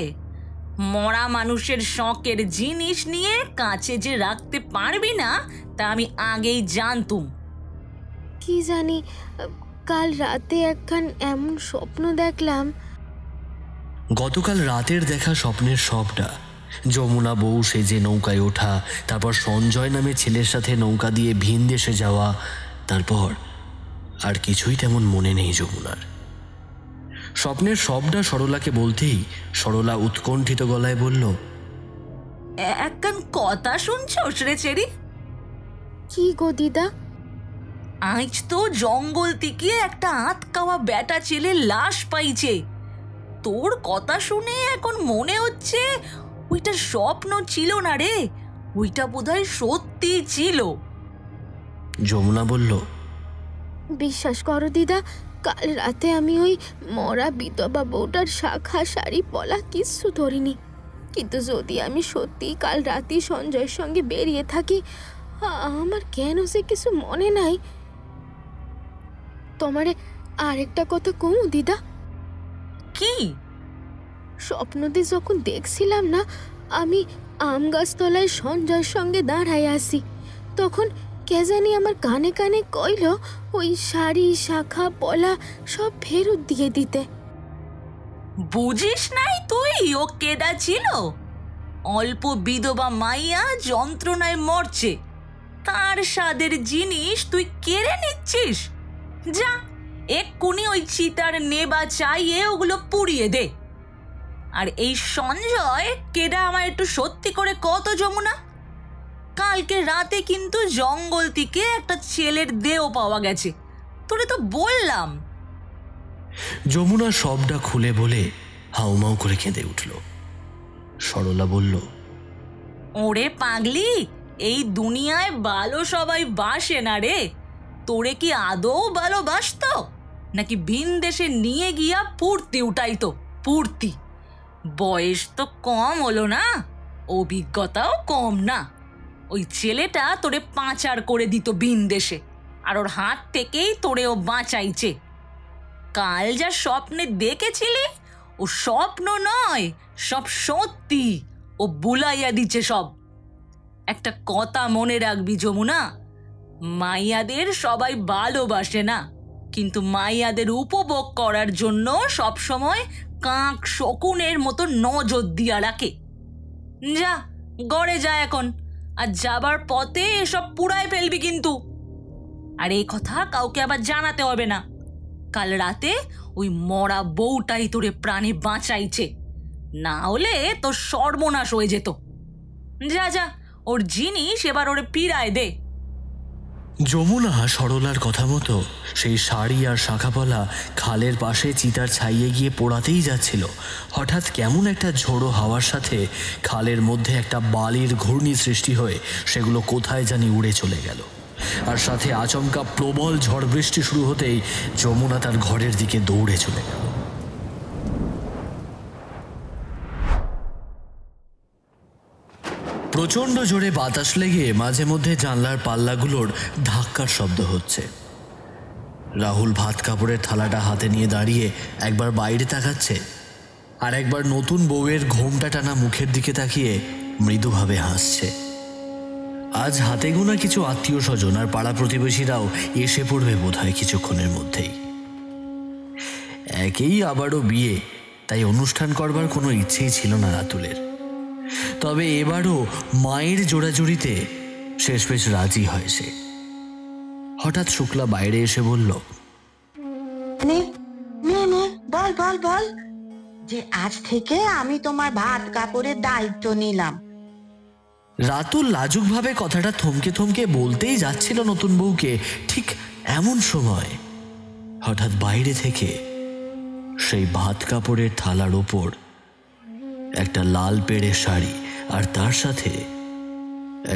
Speaker 6: মরা মানুষের শখের জিনিস নিয়ে কাছে যে রাখতে পারবি না তা আমি আগেই জানতুম।
Speaker 7: কি জানি, কাল রাতে একখান এমন স্বপ্ন দেখলাম।
Speaker 2: গতকাল রাতের দেখা স্বপ্নের সবটা, যমুনা বউ সেজে নৌকায় ওঠা, তারপর সঞ্জয় নামে ছেলের সাথে নৌকা দিয়ে ভিন দেশে যাওয়া, তারপর আর কিছুই তেমন মনে নেই যমুনার। স্বপ্নের সবটা সরলাকে বলতেই সরলা উৎকণ্ঠিত গলায় বলল,
Speaker 6: একখান কথা শুনছস রে চেরি?
Speaker 7: কি গো দিদা?
Speaker 6: আজ তো জঙ্গল থেকে একটা আতকাওয়া বেটা ছেলের লাশ পাইছে। তোর কথা শুনে এখন মনে হচ্ছে ওইটা স্বপ্ন ছিল না রে, ওইটা বোধহয় সত্যি ছিল।
Speaker 2: যমুনা বলল,
Speaker 7: বিশ্বাস করো দিদা, কাল রাতে আমি ওই মরা বিধবা বউটার শাখা শাড়ি পলা কিচ্ছু ধরিনি। কিন্তু যদি আমি সত্যি কাল রাতে সঞ্জয়ের সঙ্গে বেরিয়ে থাকি, আমার কেন সে কিছু মনে নাই। তোমারে আরেকটা কথা কমু দিদা?
Speaker 6: কি?
Speaker 7: স্বপ্নতে যখন দেখছিলাম না আমি আম গাছতলায় সঞ্জয়ের সঙ্গে দাঁড়ায় আসি, তখন কে জানি আমার কানে কানে কইল ওই শাড়ি শাখা পলা সব ফেরত দিয়ে দিতে।
Speaker 6: বুঝিস নাই তুই ও কেডা ছিল? অল্প বিধবা মাইয়া যন্ত্রণায় মরছে, তার স্বাদের জিনিস তুই কেড়ে নিচ্ছিস। যা, এক্ষুনি ওই চিতার নেবা চাইয়ে ওগুলো পুড়িয়ে দে। আর এই সঞ্জয় কেডা আমার একটু সত্যি করে কত যমুনা? কালকে রাতে কিন্তু জঙ্গল থেকে একটা ছেলের দেহ পাওয়া গেছে, তোরে তো বললাম।
Speaker 2: যমুনা সবটা খুলে বলে হাউমাউ করে কেঁদে উঠল। সরলা বলল,
Speaker 6: ওরে পাগলি, এই দুনিয়ায় ভালো সবাই বাসে না রে। তোরে কি আদৌ ভালোবাসত নাকি ভিন দেশে নিয়ে গিয়া পূর্তি উঠাইতো? পূর্তি বয়স তো কম হলো না, অভিজ্ঞতাও কম না। ওই ছেলেটা তোরে পাচার করে দিত ভিন দেশে, আর ওর হাত থেকেই তোরে ও বাঁচাইছে। কাল যা স্বপ্নে দেখেছিলি ও স্বপ্ন নয়, সব সত্যি। ও বুলাইয়া দিচ্ছে সব। একটা কথা মনে রাখবি যমুনা, মাইয়াদের সবাই ভালোবাসে না, কিন্তু মাইয়াদের উপভোগ করার জন্য সব সময় কাক শকুনের মতো নজর দিয়া রাখে। যা, গড়ে যা এখন, আর যাবার পথে এসব পুড়ায় ফেলবি কিন্তু। আর এই কথা কাউকে আবার জানাতে হবে না। কাল রাতে ওই মরা বউটাই তোরে প্রাণে বাঁচাইছে, না হলে তোর সর্বনাশ হয়ে যেত। যা যা, ওর জিনিস এবার ওরে ফিরায় দে।
Speaker 2: যমুনা সরলার কথা মতো সেই শাড়ি আর শাঁখাপলা খালের পাশে চিতার ছাইয়ে গিয়ে পোড়াতেই যাচ্ছিল। হঠাৎ কেমন একটা ঝোড়ো হাওয়ার সাথে খালের মধ্যে একটা বালির ঘূর্ণি সৃষ্টি হয়ে সেগুলো কোথায় জানি উড়ে চলে গেল। আর সাথে আচমকা প্রবল ঝড় বৃষ্টি শুরু হতেই যমুনা তার ঘরের দিকে দৌড়ে চলে গেল। প্রচণ্ড জোরে বাতাস লেগে মাঝে মধ্যে জানলার পাল্লাগুলোর ধাক্কার শব্দ হচ্ছে। রাহুল ভাত কাপড়ের থালাটা হাতে নিয়ে দাঁড়িয়ে একবার বাইরে তাকাচ্ছে, আর একবার নতুন বউয়ের ঘোমটা টানা মুখের দিকে তাকিয়ে মৃদুভাবে হাসছে। আজ হাতে গোনা কিছু আত্মীয় স্বজন আর পাড়া প্রতিবেশীরাও এসে পড়বে বোধহয় কিছুক্ষণের মধ্যেই। একেই আবারও বিয়ে, তাই অনুষ্ঠান করবার কোনো ইচ্ছেই ছিল না রাতুলের। তবে এবারও মায়ের জোড়াজুড়িতে শেষমেশ রাজি হয় সে। হঠাৎ শুক্লা বাইরে এসে বলল,
Speaker 9: বল বল বল, যে আজ থেকে আমি তোমার ভাত কাপড়ের দায়িত্ব নিলাম।
Speaker 2: রাতুল লাজুকভাবে কথাটা থমকে থমকে বলতেই যাচ্ছিল নতুন বউকে, ঠিক এমন সময় হঠাৎ বাইরে থেকে সেই ভাত কাপড়ের থালার ওপর একটা লাল পেড়ে শাড়ি আর তার সাথে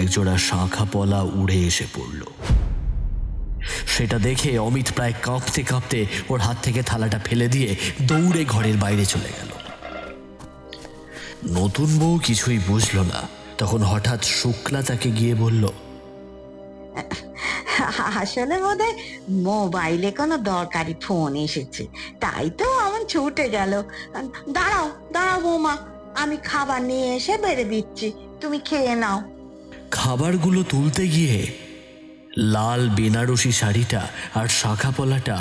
Speaker 2: একজোড়া শাঁখা পলা উড়ে এসে পড়ল। সেটা দেখে অমিত প্রায় কাঁপতে কাঁপতে ওর হাত থেকে থালাটা ফেলে দিয়ে দৌড়ে ঘরের বাইরে চলে গেল। নতুন বউ কিছুই বুঝল না। তখন হঠাৎ শুক্লা তাকে গিয়ে বলল,
Speaker 9: আসলে বোধহয় মোবাইলে কোনো দরকারি ফোন এসেছে, তাই তো আমার ছুটে গেল। দাঁড়াও দাঁড়াও বৌমা, আমি খাবার নিয়ে এসে বেড়ে দিচ্ছি, তুমি খেয়ে নাও।
Speaker 2: খাবারগুলো তুলতে গিয়ে লাল বেনারসি শাড়িটা আর শাঁখা পলাটা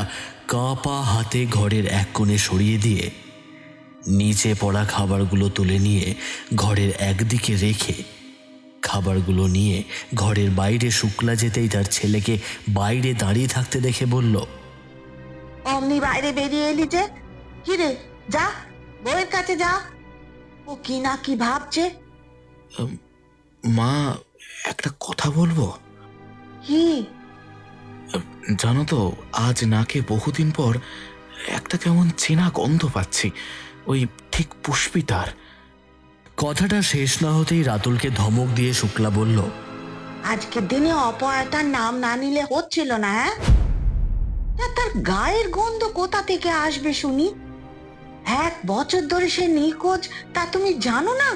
Speaker 2: কাঁপা হাতে ঘরের এক কোণে সরিয়ে দিয়ে নিচে পড়া খাবারগুলো তুলে নিয়ে ঘরের একদিকে রেখে খাবারগুলো নিয়ে ঘরের বাইরে শুক্লা যেতেই তার ছেলেকে বাইরে দাঁড়িয়ে থাকতে দেখে বলল,
Speaker 9: অমনি বাইরে বেরিয়ে এলি যে, কিরে যা বউয়ের কাছে যা, ও কি না কি ভাবছে।
Speaker 10: মা, একটা কথা বলবো?
Speaker 9: কি?
Speaker 10: জানো তো, আজ নাকে বহুদিন পর একটা কেমন চেনা গন্ধ পাচ্ছি, ওই ঠিক পুষ্পিতার।
Speaker 2: কথাটা শেষ না হতেই রাতুলকে ধমক দিয়ে শুক্লা বলল,
Speaker 9: আজকের দিনে অপরাটার নাম না নিলে হচ্ছিল না? হ্যাঁ, তার গায়ের গন্ধ কোথা থেকে আসবে শুনি? 1 বছর ধরে সে নিখোঁজ, তা তুমি জানো না?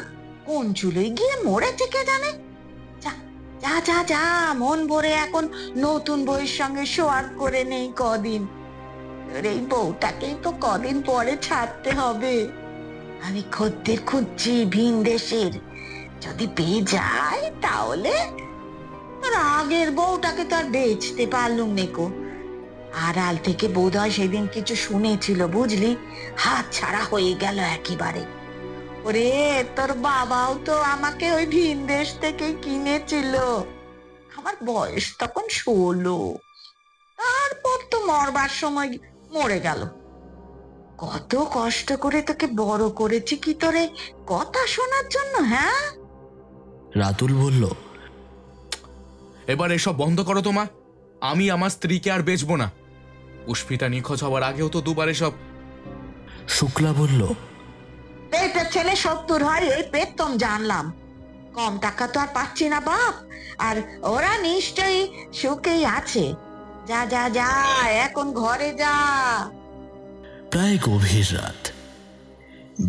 Speaker 9: কোন চুলোয় গিয়ে মরেছে কে জানে? যা যা যা যা, মন ভরে এখন নতুন বউয়ের সঙ্গে সোয়াগ করে নেই কদিন। এই বউটাকেই তো কদিন পরে ছাড়তে হবে। আমি খদ্দের খুঁজছি ভিন দেশের, যদি পেয়ে যায় তাহলে। আগের বউটাকে তো আর বেচতে পারলুম নেকো, আড়াল থেকে বোধহয় সেদিন কিছু শুনেছিল বুঝলি, হাত ছাড়া হয়ে গেল একেবারে। ওরে, তোর বাবাও তো আমাকে ওই ভিন দেশ থেকে কিনেছিল, আমার বয়স তখন 16। তারপর তো মরবার সময় মরে গেল। কত কষ্ট করে তোকে বড় করেছি কি তোরে কথা শোনার জন্য? হ্যাঁ,
Speaker 2: রাতুল বলল,
Speaker 10: এবার এসব বন্ধ করো তো মা, আমি আমার স্ত্রীকে আর বেচবো না। পুষ্পিতা নিখোঁজ হওয়ার আগেও তো দুবার এসব।
Speaker 2: শুক্লা বলল,
Speaker 9: পেটের ছেলে 70 হয় এই পেতম জানলাম, কম টাকা তো আর পাচ্ছি না বাপ, আর ওরা নিশ্চয়ই সুখেই আছে। যা যা যা, এখন ঘরে যা।
Speaker 2: প্রায় গভীর রাত।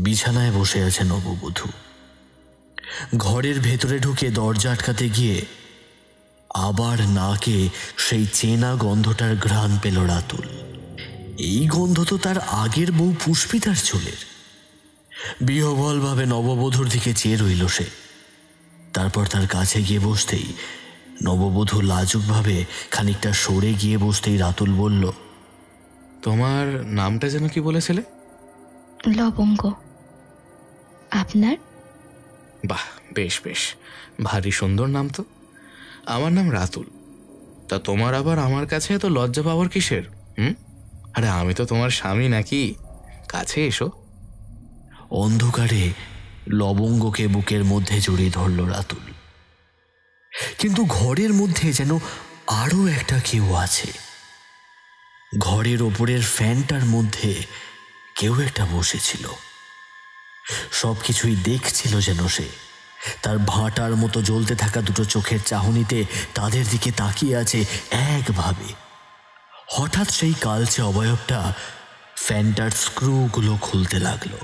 Speaker 2: বিছানায় বসে আছে নববধূ। ঘরের ভেতরে ঢুকে দরজা আটকাতে গিয়ে আবার নাকে সেই চেনা গন্ধটার ঘ্রাণ পেল রাতুল। এই গন্ধ তো তার আগের বউ পুষ্পিতার চুলের। বিহ্বলভাবে নববধূর দিকে চেয়ে রইল সে। তারপর তার কাছে গিয়ে বসতেই নববধূ লাজুকভাবে খানিকটা সরে গিয়ে বসতেই রাতুল বলল,
Speaker 10: তোমার নামটা যেন কি বলেছিলে?
Speaker 7: লবঙ্গ। আপনার?
Speaker 10: বাহ, বেশ বেশ, ভারী সুন্দর নাম তো। আমার নাম রাতুল। তা তোমার আবার আমার কাছে এত লজ্জা পাওয়ার কিসের? আরে আমি তো তোমার স্বামী নাকি, কাছে এসো।
Speaker 2: অন্ধকারে লবঙ্গকে বুকের মধ্যে জড়িয়ে ধরল রাতুল। কিন্তু ঘরের মধ্যে যেন আরো একটা কেউ আছে। ঘরের ওপরের ফ্যানটার মধ্যে কেউ একটা বসেছিল, সবকিছুই দেখছিল যেন সে। তার ভাঁটার মতো জ্বলতে থাকা দুটো চোখের চাহনিতে তাদের দিকে তাকিয়ে আছে একভাবে। হঠাৎ সেই কালচে অবয়বটা ফ্যানটার স্ক্রুগুলো খুলতে লাগলো।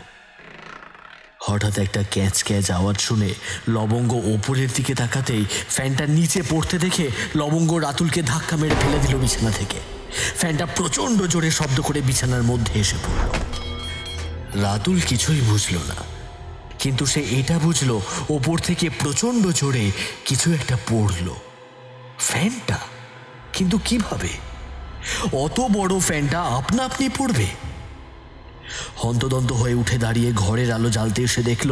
Speaker 2: হঠাৎ একটা ক্যাচ ক্যাচ আওয়াজ শুনে লবঙ্গ ওপরের দিকে তাকাতেই ফ্যানটা নিচে পড়তে দেখে লবঙ্গ রাতুলকে ধাক্কা মেরে ফেলে দিল বিছানা থেকে। ফ্যানটা প্রচন্ড জোরে শব্দ করে বিছানার মধ্যে এসে পড়ল। রাতুল কিছুই বুঝল না, কিন্তু সে এটা বুঝলো ওপর থেকে প্রচন্ড জোরে কিছু একটা পড়ল। ফ্যানটা, কিন্তু কিভাবে? অত বড় ফ্যানটা আপনা আপনি পড়বে? হন্তদন্ত হয়ে উঠে দাঁড়িয়ে ঘরের আলো জ্বালতে এসে দেখল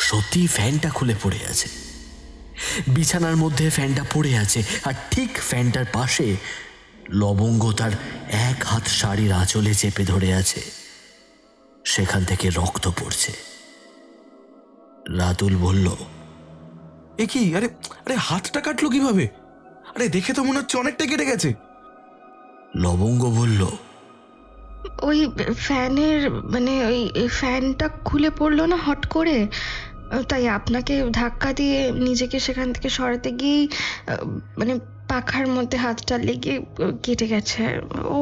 Speaker 2: সত্যি ফ্যানটা খুলে পড়ে আছে। বিছানার মধ্যে ফ্যানটা পড়ে আছে, আর ঠিক ফ্যানটার পাশে লবঙ্গ তার এক হাত শাড়ির আঁচলে চেপে ধরে আছে। সেখান থেকে রক্ত পড়ছে। রাতুল বলল,
Speaker 10: এ কি? আরে আরে হাতটা কাটলো কিভাবে? আরে দেখে তো মনে হচ্ছে অনেকটা কেটে গেছে।
Speaker 2: লবঙ্গ বলল,
Speaker 3: ওই ফ্যানের মানে ওই ফ্যানটা খুলে পড়লো না হট করে, তাই আপনাকে ধাক্কা দিয়ে নিজেকে সেখান থেকে সরাতে গিয়েই মানে পাখার মধ্যে হাতটা লেগে কেটে গেছে। ও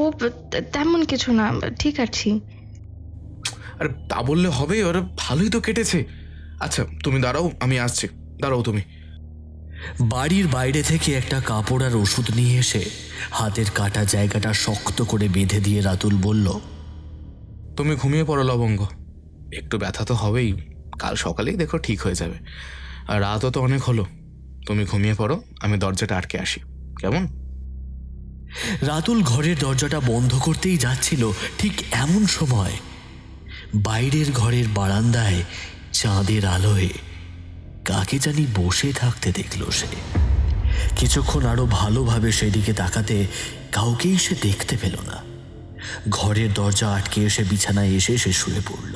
Speaker 3: তেমন কিছু না, ঠিক আছি।
Speaker 10: আরে তা বললে হবে? ওরা ভালোই তো কেটেছে। আচ্ছা তুমি দাঁড়াও, আমি আসছি, দাঁড়াও তুমি।
Speaker 2: বাড়ির বাইরে থেকে একটা কাপড় আর ওষুধ নিয়ে এসে হাতের কাটা জায়গাটা শক্ত করে বেঁধে দিয়ে রাতুল বলল,
Speaker 10: তুমি ঘুমিয়ে পড়ো লবঙ্গ, একটু ব্যথা তো হবেই, কাল সকালেই দেখো ঠিক হয়ে যাবে। আর রাতও তো অনেক হলো, তুমি ঘুমিয়ে পড়ো, আমি দরজাটা আটকে আসি, কেমন?
Speaker 2: রাতুল ঘরের দরজাটা বন্ধ করতেই যাচ্ছিল, ঠিক এমন সময় বাইরের ঘরের বারান্দায় চাঁদের আলোয় কাকে জানি বসে থাকতে দেখল সে। কিছুক্ষণ আরো ভালোভাবে সেদিকে তাকাতে কাউকেই সে দেখতে পেল না। ঘরের দরজা আটকে এসে বিছানায় এসে সে শুয়ে পড়ল।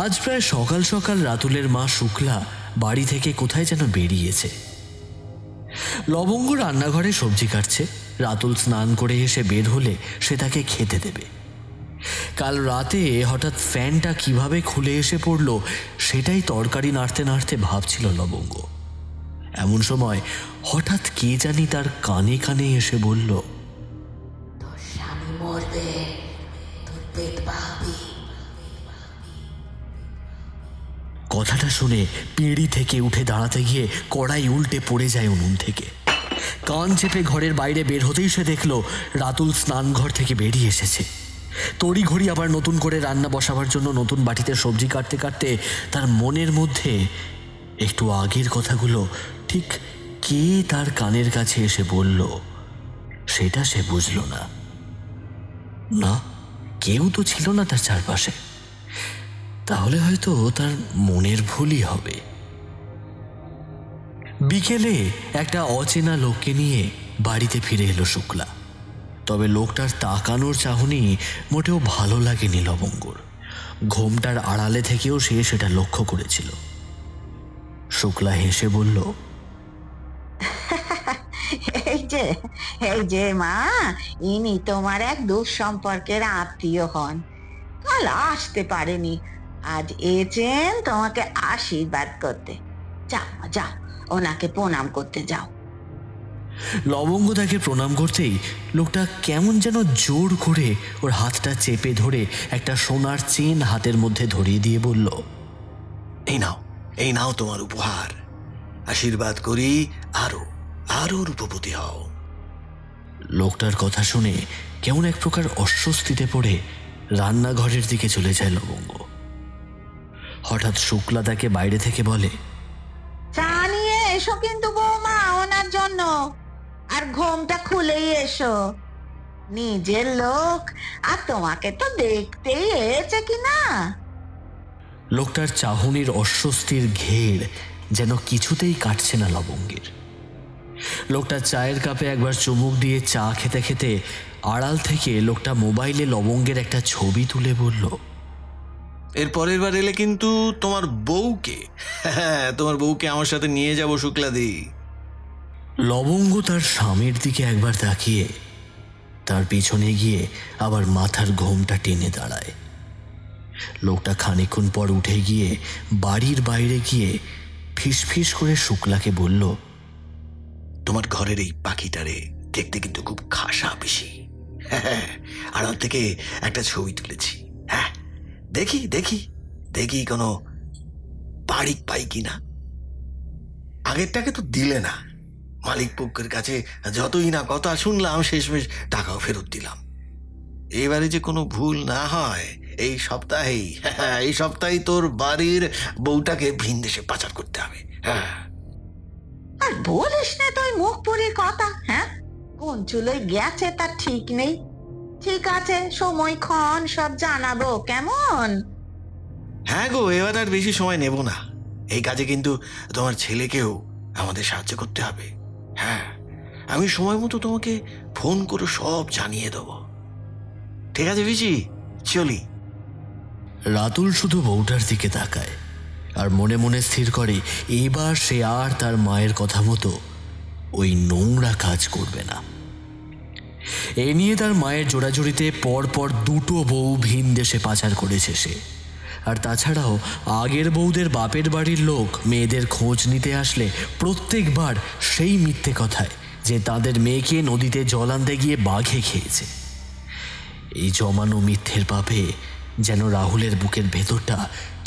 Speaker 2: আজ প্রায় সকাল সকাল রাতুলের মা শুক্লা বাড়ি থেকে কোথায় যেন বেরিয়েছে। লবঙ্গ রান্নাঘরে সবজি কাটছে। রাতুল স্নান করে এসে বের হলে সে তাকে খেতে দেবে। কাল রাতে হঠাৎ ফ্যানটা কিভাবে খুলে এসে পড়ল সেটাই তরকারি নাড়তে নাড়তে ভাবছিল লবঙ্গ। এমন সময় হঠাৎ কে জানি তার কানে কানে এসে বলল,
Speaker 4: তোর স্বামী মরবে, তোর পেট বাহাবি।
Speaker 2: কথাটা শুনে পিঁড়ি থেকে উঠে দাঁড়াতে গিয়ে কড়াই উল্টে পড়ে যায় উনুন থেকে। কান চেপে ঘরের বাইরে বের হতেই সে দেখল রাতুল স্নানঘর থেকে বেরিয়ে এসেছে। তড়িঘড়ি আবার নতুন করে রান্না বসাবার জন্য নতুন বাটিতে সবজি কাটতে কাটতে তার মনের মধ্যে একটু আগের কথাগুলো ঠিক কে তার কানের কাছে এসে বলল সেটা সে বুঝল না। না, কেউ তো ছিল না তার চারপাশে। তাহলে হয়তো তার মনের ভুলই হবে। বিকেলে একটা অচেনা লোককে নিয়ে বাড়িতে ফিরে এলো শুক্লা। তবে লোকটার তাকানোর চাহনি মোটেও ভালো লাগেনি লবঙ্গর। ঘোমটার আড়ালে থেকেও সে সেটা লক্ষ্য করেছিল। শুক্লা হেসে বলল,
Speaker 9: এই যে মা, ইনি তোমার এক দূর সম্পর্কের আত্মীয় হন, কাল আসতে পারেনি, আজ এসেছেন তোমাকে আশীর্বাদ করতে। যাও যাও, ওনাকে প্রণাম করতে যাও।
Speaker 2: লবঙ্গ তাকে প্রণাম করতেই লোকটা কেমন যেন জোর করে ওর হাতটা চেপে ধরে একটা সোনার চেন হাতের মধ্যে ধরিয়ে দিয়ে বলল,
Speaker 11: এই নাও তোমার উপহার, আশীর্বাদ করি আরো আরো রূপবতী হও।
Speaker 2: লোকটার কথা শুনে কেমন এক প্রকার অস্বস্তিতে পড়ে রান্নাঘরের দিকে চলে যায় লবঙ্গ। হঠাৎ শুক্লা তাকে বাইরে থেকে বলে,
Speaker 9: চা নিয়ে এসো কিন্তু বৌমা ওনার জন্য, আর ঘোমটা খুলেই এসো, নিজের লোক আর তোমাকে তো দেখতেই এসেছে কিনা।
Speaker 2: লোকটার চাহনির অস্বস্তির ঘের যেন কিছুতেই কাটছে না লবঙ্গের। লোকটা চায়ের কাপে একবার চুমুক দিয়ে চা খেতে খেতে আড়াল থেকে লোকটা মোবাইলে লবঙ্গের একটা ছবি তুলে বলল,
Speaker 11: এর পরের বার এলে কিন্তু তোমার বউকে আমার সাথে নিয়ে যাব শুক্লাদি।
Speaker 2: লবঙ্গ তার স্বামীর দিকে একবার তাকিয়ে তার পিছনে গিয়ে আবার মাথার ঘোমটা টেনে দাঁড়ায়। লোকটা খানিকক্ষণ পর উঠে গিয়ে বাড়ির বাইরে গিয়ে ফিসফিস করে শুক্লাকে বলল,
Speaker 11: তোমার ঘরের এই পাখিটারে দেখতে কিন্তু খুব খাসা বেশি। আড়াল থেকে একটা ছবি তুলেছি। হ্যাঁ, দেখি দেখি দেখি কোনো বাড়ি পাই কিনা। আগেরটাকে তো দিলে না, মালিক পক্ষের কাছে যতই না কথা শুনলাম, শেষমেশ টাকাও ফেরত দিলাম। এবারে যে কোনো ভুল না হয় এই সপ্তাহেই তোর বাড়ির বউটাকে ভিন দেশে পাচার করতে হবে। হ্যাঁ,
Speaker 9: আর বলিস না তুই মুখ পুরি কথা। হ্যাঁ, কোন চুলোয় গেছে তার ঠিক নেই। ঠিক আছে, সময়ক্ষণ সব জানাবো, কেমন?
Speaker 11: হ্যাঁ গো, এবার আর বেশি সময় নেব না। এই কাজে কিন্তু তোমার ছেলেকেও আমাদের সাহায্য করতে হবে। হ্যাঁ, আমি সময় মতো তোমাকে ফোন করে সব জানিয়ে দেবো। ঠিক আছে পিসি, চলি।
Speaker 2: রাতুল শুধু বউটার দিকে তাকায় আর মনে মনে স্থির করে এবার সে আর তার মায়ের কথা মতো ওই নোংরা কাজ করবে না। এ নিয়ে তার মায়ের জোড়াজুড়িতে পরপর 2টো বউ ভিন দেশে পাচার করেছে সে। আর তাছাড়াও আগের বউদের বাপের বাড়ির লোক মেয়েদের খোঁজ নিতে আসলে প্রত্যেকবার সেই মিথ্যে কথায় যে তাদের মেয়েকে নদীতে জল আনতে গিয়ে বাঘে খেয়েছে। এই জমানো মিথ্যের পাপে যেন রাহুলের বুকের ভেতরটা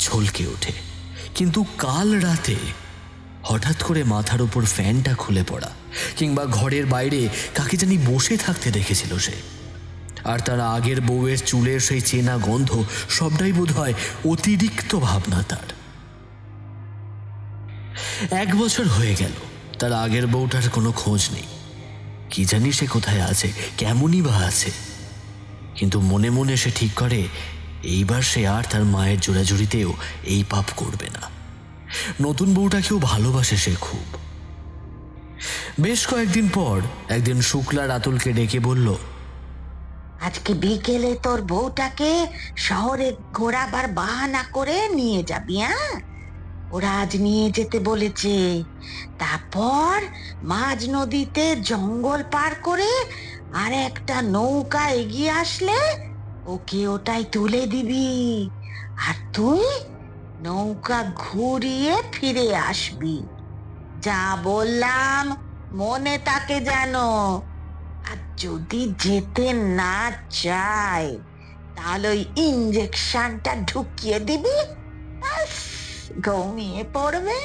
Speaker 2: ছলকে ওঠে। কিন্তু কাল রাতে হঠাৎ করে মাথার উপর ফ্যানটা খুলে পড়া কিংবা ঘরের বাইরে কাকে জানি বসে থাকতে দেখেছিল সে। আর তার আগের বউয়ের চুলের সেই চেনা গন্ধ সবটাই বোধ হয় অতিরিক্ত ভাবনা তার। 1 বছর হয়ে গেল, তার আগের বউটার কোনো খোঁজ নেই। কি জানি সে কোথায় আছে, কেমনই বা আছে। কিন্তু মনে মনে সে ঠিক করে এইবার সে আর তার মায়ের জোড়াজুড়িতেও এই পাপ করবে না। নতুন বউটাকেও ভালোবাসে সে খুব। বেশ কয়েকদিন পর একদিন শুক্লা রাতুলকে ডেকে বলল,
Speaker 9: আজকে বিকেলে তোর বউটাকে শহরে ঘোরাবার বাহানা করে নিয়ে যাবি। হ্যাঁ, ওরা আজ নিয়ে যেতে বলেছে। তারপর মাঝ নদীতে জঙ্গল পার করে আর একটা নৌকা এগিয়ে আসলে ওকে ওটাই তুলে দিবি, আর তুই নৌকা ঘুরিয়ে ফিরে আসবি। যা বললাম মনে থাকে যেন। আর যদি যেতে না চায় তাহলে ওই ইঞ্জেকশনটা ঢুকিয়ে দিবি, ঘুমিয়ে পড়বে।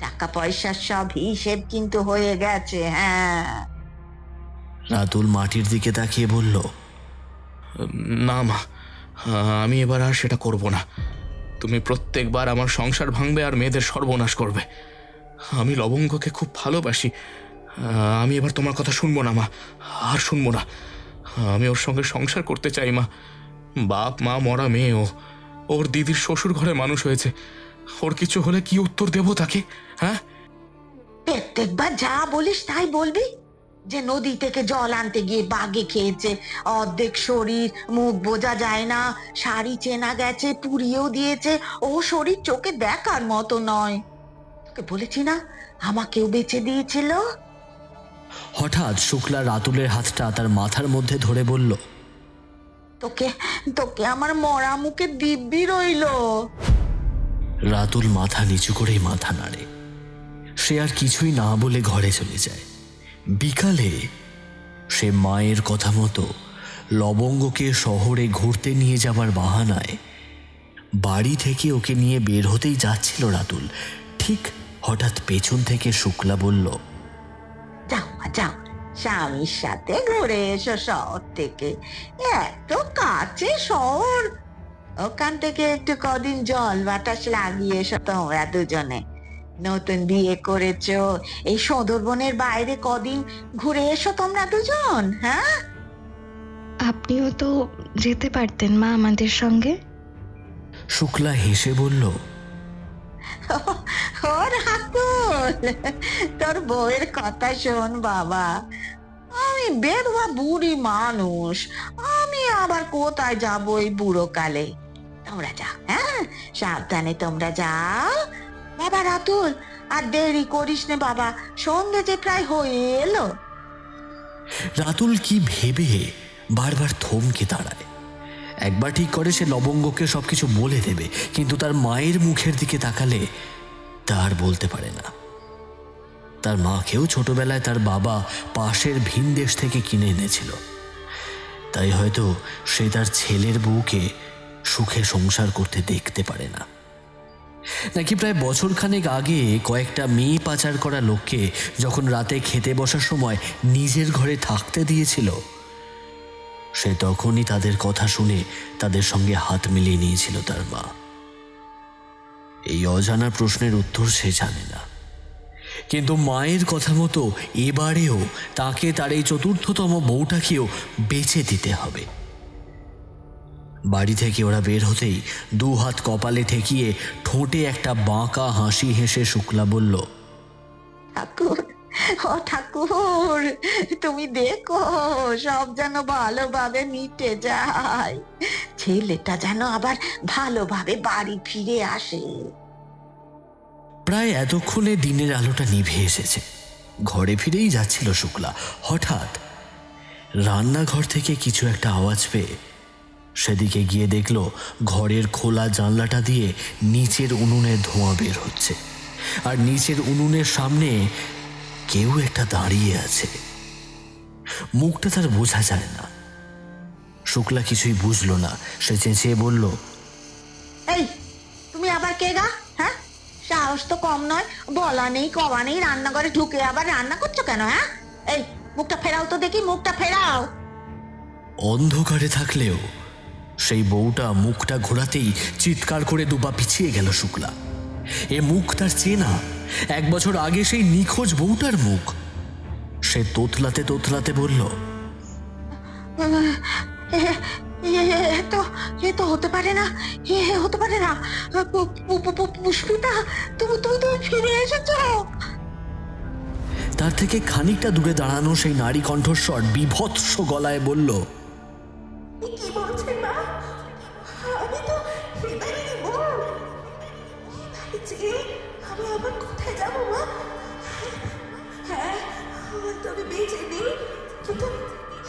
Speaker 9: টাকা পয়সার সব হিসেব কিন্তু হয়ে গেছে। হ্যাঁ।
Speaker 2: রাতুল মাটির দিকে তাকিয়ে বলল,
Speaker 10: না মা, আমি এবার আর সেটা করব না। তুমি প্রত্যেকবার আমার সংসার ভাঙবে আর মেয়েদের সর্বনাশ করবে। আমি লবঙ্গকে খুব ভালোবাসি। আমি এবার তোমার কথা শুনবো না মা, আর শুনবো না। আমি ওর সঙ্গে সংসার করতে চাই মা। বাপ মা মরা মেয়ে, ওর দিদির শ্বশুর ঘরে মানুষ হয়েছে। ওর কিছু হলে কি উত্তর দেব তাকে? হ্যাঁ,
Speaker 9: প্রত্যেকবার যা বলিস তাই বলবি যে নদী থেকে জল আনতে গিয়ে বাঘে খেয়েছে, অর্ধেক শরীর মুখ বোঝা যায় না, শাড়ি চেনা গেছে, পুড়িয়েও দিয়েছে, ও শরীর চোখে দেখার মতো নয়। তোকে বলেছি না আমাকেও বেঁচে দিয়েছিল।
Speaker 2: হঠাৎ শুক্লা রাতুলের হাতটা তার মাথার মধ্যে ধরে বলল,
Speaker 9: তোকে তোকে আমার মরা মুখে দিব্যি রইল।
Speaker 2: রাতুল মাথা নিচু করেই মাথা নাড়ে। সে আর কিছুই না বলে ঘরে চলে যায়। বিকালে সে মায়ের কথা মতো লবঙ্গকে শহরে ঘুরতে নিয়ে যাবার বাহানায় বাড়ি থেকে ওকে নিয়ে বের হতেই যাচ্ছিল রাতুল। ঠিক হঠাৎ পেছন থেকে শুক্লা বলল,
Speaker 9: যাও যাও, স্বামীর সাথে ঘুরে এসো শহর থেকে। এত কাছে শহর, ওখান থেকে একটু কদিন জল বাতাস লাগিয়ে এসো তোমরা দুজনে। নতুন বিয়ে করেছো, এই সুন্দরবনের বাইরে কদিন ঘুরে এসো তোমরা দুজন। হ্যাঁ,
Speaker 12: আপনিও তো যেতে পারতেন মা আমাদের সঙ্গে।
Speaker 2: শুক্লা হেসে বলল,
Speaker 9: ওর হাকুল, তোর বউয়ের কথা শোন বাবা। আমি বেধবা বুড়ি মানুষ, আমি আবার কোথায় যাবো এই বুড়ো কালে। তোমরা যাও, হ্যাঁ সাবধানে তোমরা যাও। বাবা রাতুল, আর দেরি করিস নে বাবা, সন্ধ্যে যে প্রায় হয়ে এলো।
Speaker 2: রাতুল কি ভেবে বারবার থমকে দাঁড়ায়। একবার ঠিক করে সে লবঙ্গকে সবকিছু বলে দেবে, কিন্তু তার মায়ের মুখের দিকে তাকালে তার বলতে পারে না। তার মাকেও ছোটবেলায় তার বাবা পাশের ভিন দেশ থেকে কিনে এনেছিল। তাই হয়তো সে তার ছেলের বউকে সুখে সংসার করতে দেখতে পারে না। নাকি প্রায় বছরখানেক আগে কয়েকটা মেয়ে পাচার করা লোককে যখন রাতে খেতে বসার সময় নিজের ঘরে থাকতে দিয়েছিল, সে তখনই তাদের কথা শুনে তাদের সঙ্গে হাত মিলিয়ে নিয়েছিল তার মা। এই অজানা প্রশ্নের উত্তর সে জানে না, কিন্তু মায়ের কথা মতো এবারেও তাকে তার এই ৪র্থতম বউটাকেও বেঁচে দিতে হবে। বাড়ি থেকে ওরা বের হতেই 2 হাত কপালে ঠেকিয়ে ঠোঁটে একটা বাঁকা হাসি হেসে শুক্লা বলল,
Speaker 9: ঠাকুর, ও ঠাকুর, তুমি দেখো সব যেন ভালোভাবে মিটে যায়, ছেলেটা যেন আবার ভালোভাবে বাড়ি ফিরে আসে।
Speaker 2: প্রায় এতক্ষণে দিনের আলোটা নিভে এসেছে। ঘরে ফিরেই যাচ্ছিল শুক্লা, হঠাৎ রান্নাঘর থেকে কিছু একটা আওয়াজ পেয়ে সেদিকে গিয়ে দেখল ঘরের খোলা জানলাটা দিয়ে নিচের উনুনের ধোঁয়া বের হচ্ছে, আর নিচের উনুনের সামনে কেউ একটা দাঁড়িয়ে আছে। মুখটা তার বোঝা যায় না। শুক্লা কিছুই বুঝলো না। সে চেঁচিয়ে বলল,
Speaker 9: এই তুমি আবার কে গা? হ্যাঁ, সাহস তো কম নয়, বলা নেই কওয়া নেই, রান্নাঘরে ঢুকে আবার রান্না করছো কেন? হ্যাঁ, এই মুখটা ফেরাও তো দেখি, মুখটা ফেরাও।
Speaker 2: অন্ধকারে থাকলেও সেই বউটা মুখটা ঘোরাতেই চিৎকার করে দুপা পিছিয়ে গেল শুক্লা। এ মুখ তার চেনা, 1 বছর আগে সেই নিখোঁজ বউটার মুখ। সে তোতলাতে তোতলাতে বলল,
Speaker 9: এ তো হতে পারে না, হতে পারে না। পুষ্পিতা, তুমি ফিরে এসেছো।
Speaker 2: তার থেকে খানিকটা দূরে দাঁড়ানো সেই নারী কণ্ঠস্বর বিভৎস গলায় বলল,
Speaker 4: কি বলছেন মা? আমি তো এবারেরই বউ। আমি আবার কোথায় যাব মা? হ্যাঁ, তবে বেঁচে নেই, কিন্তু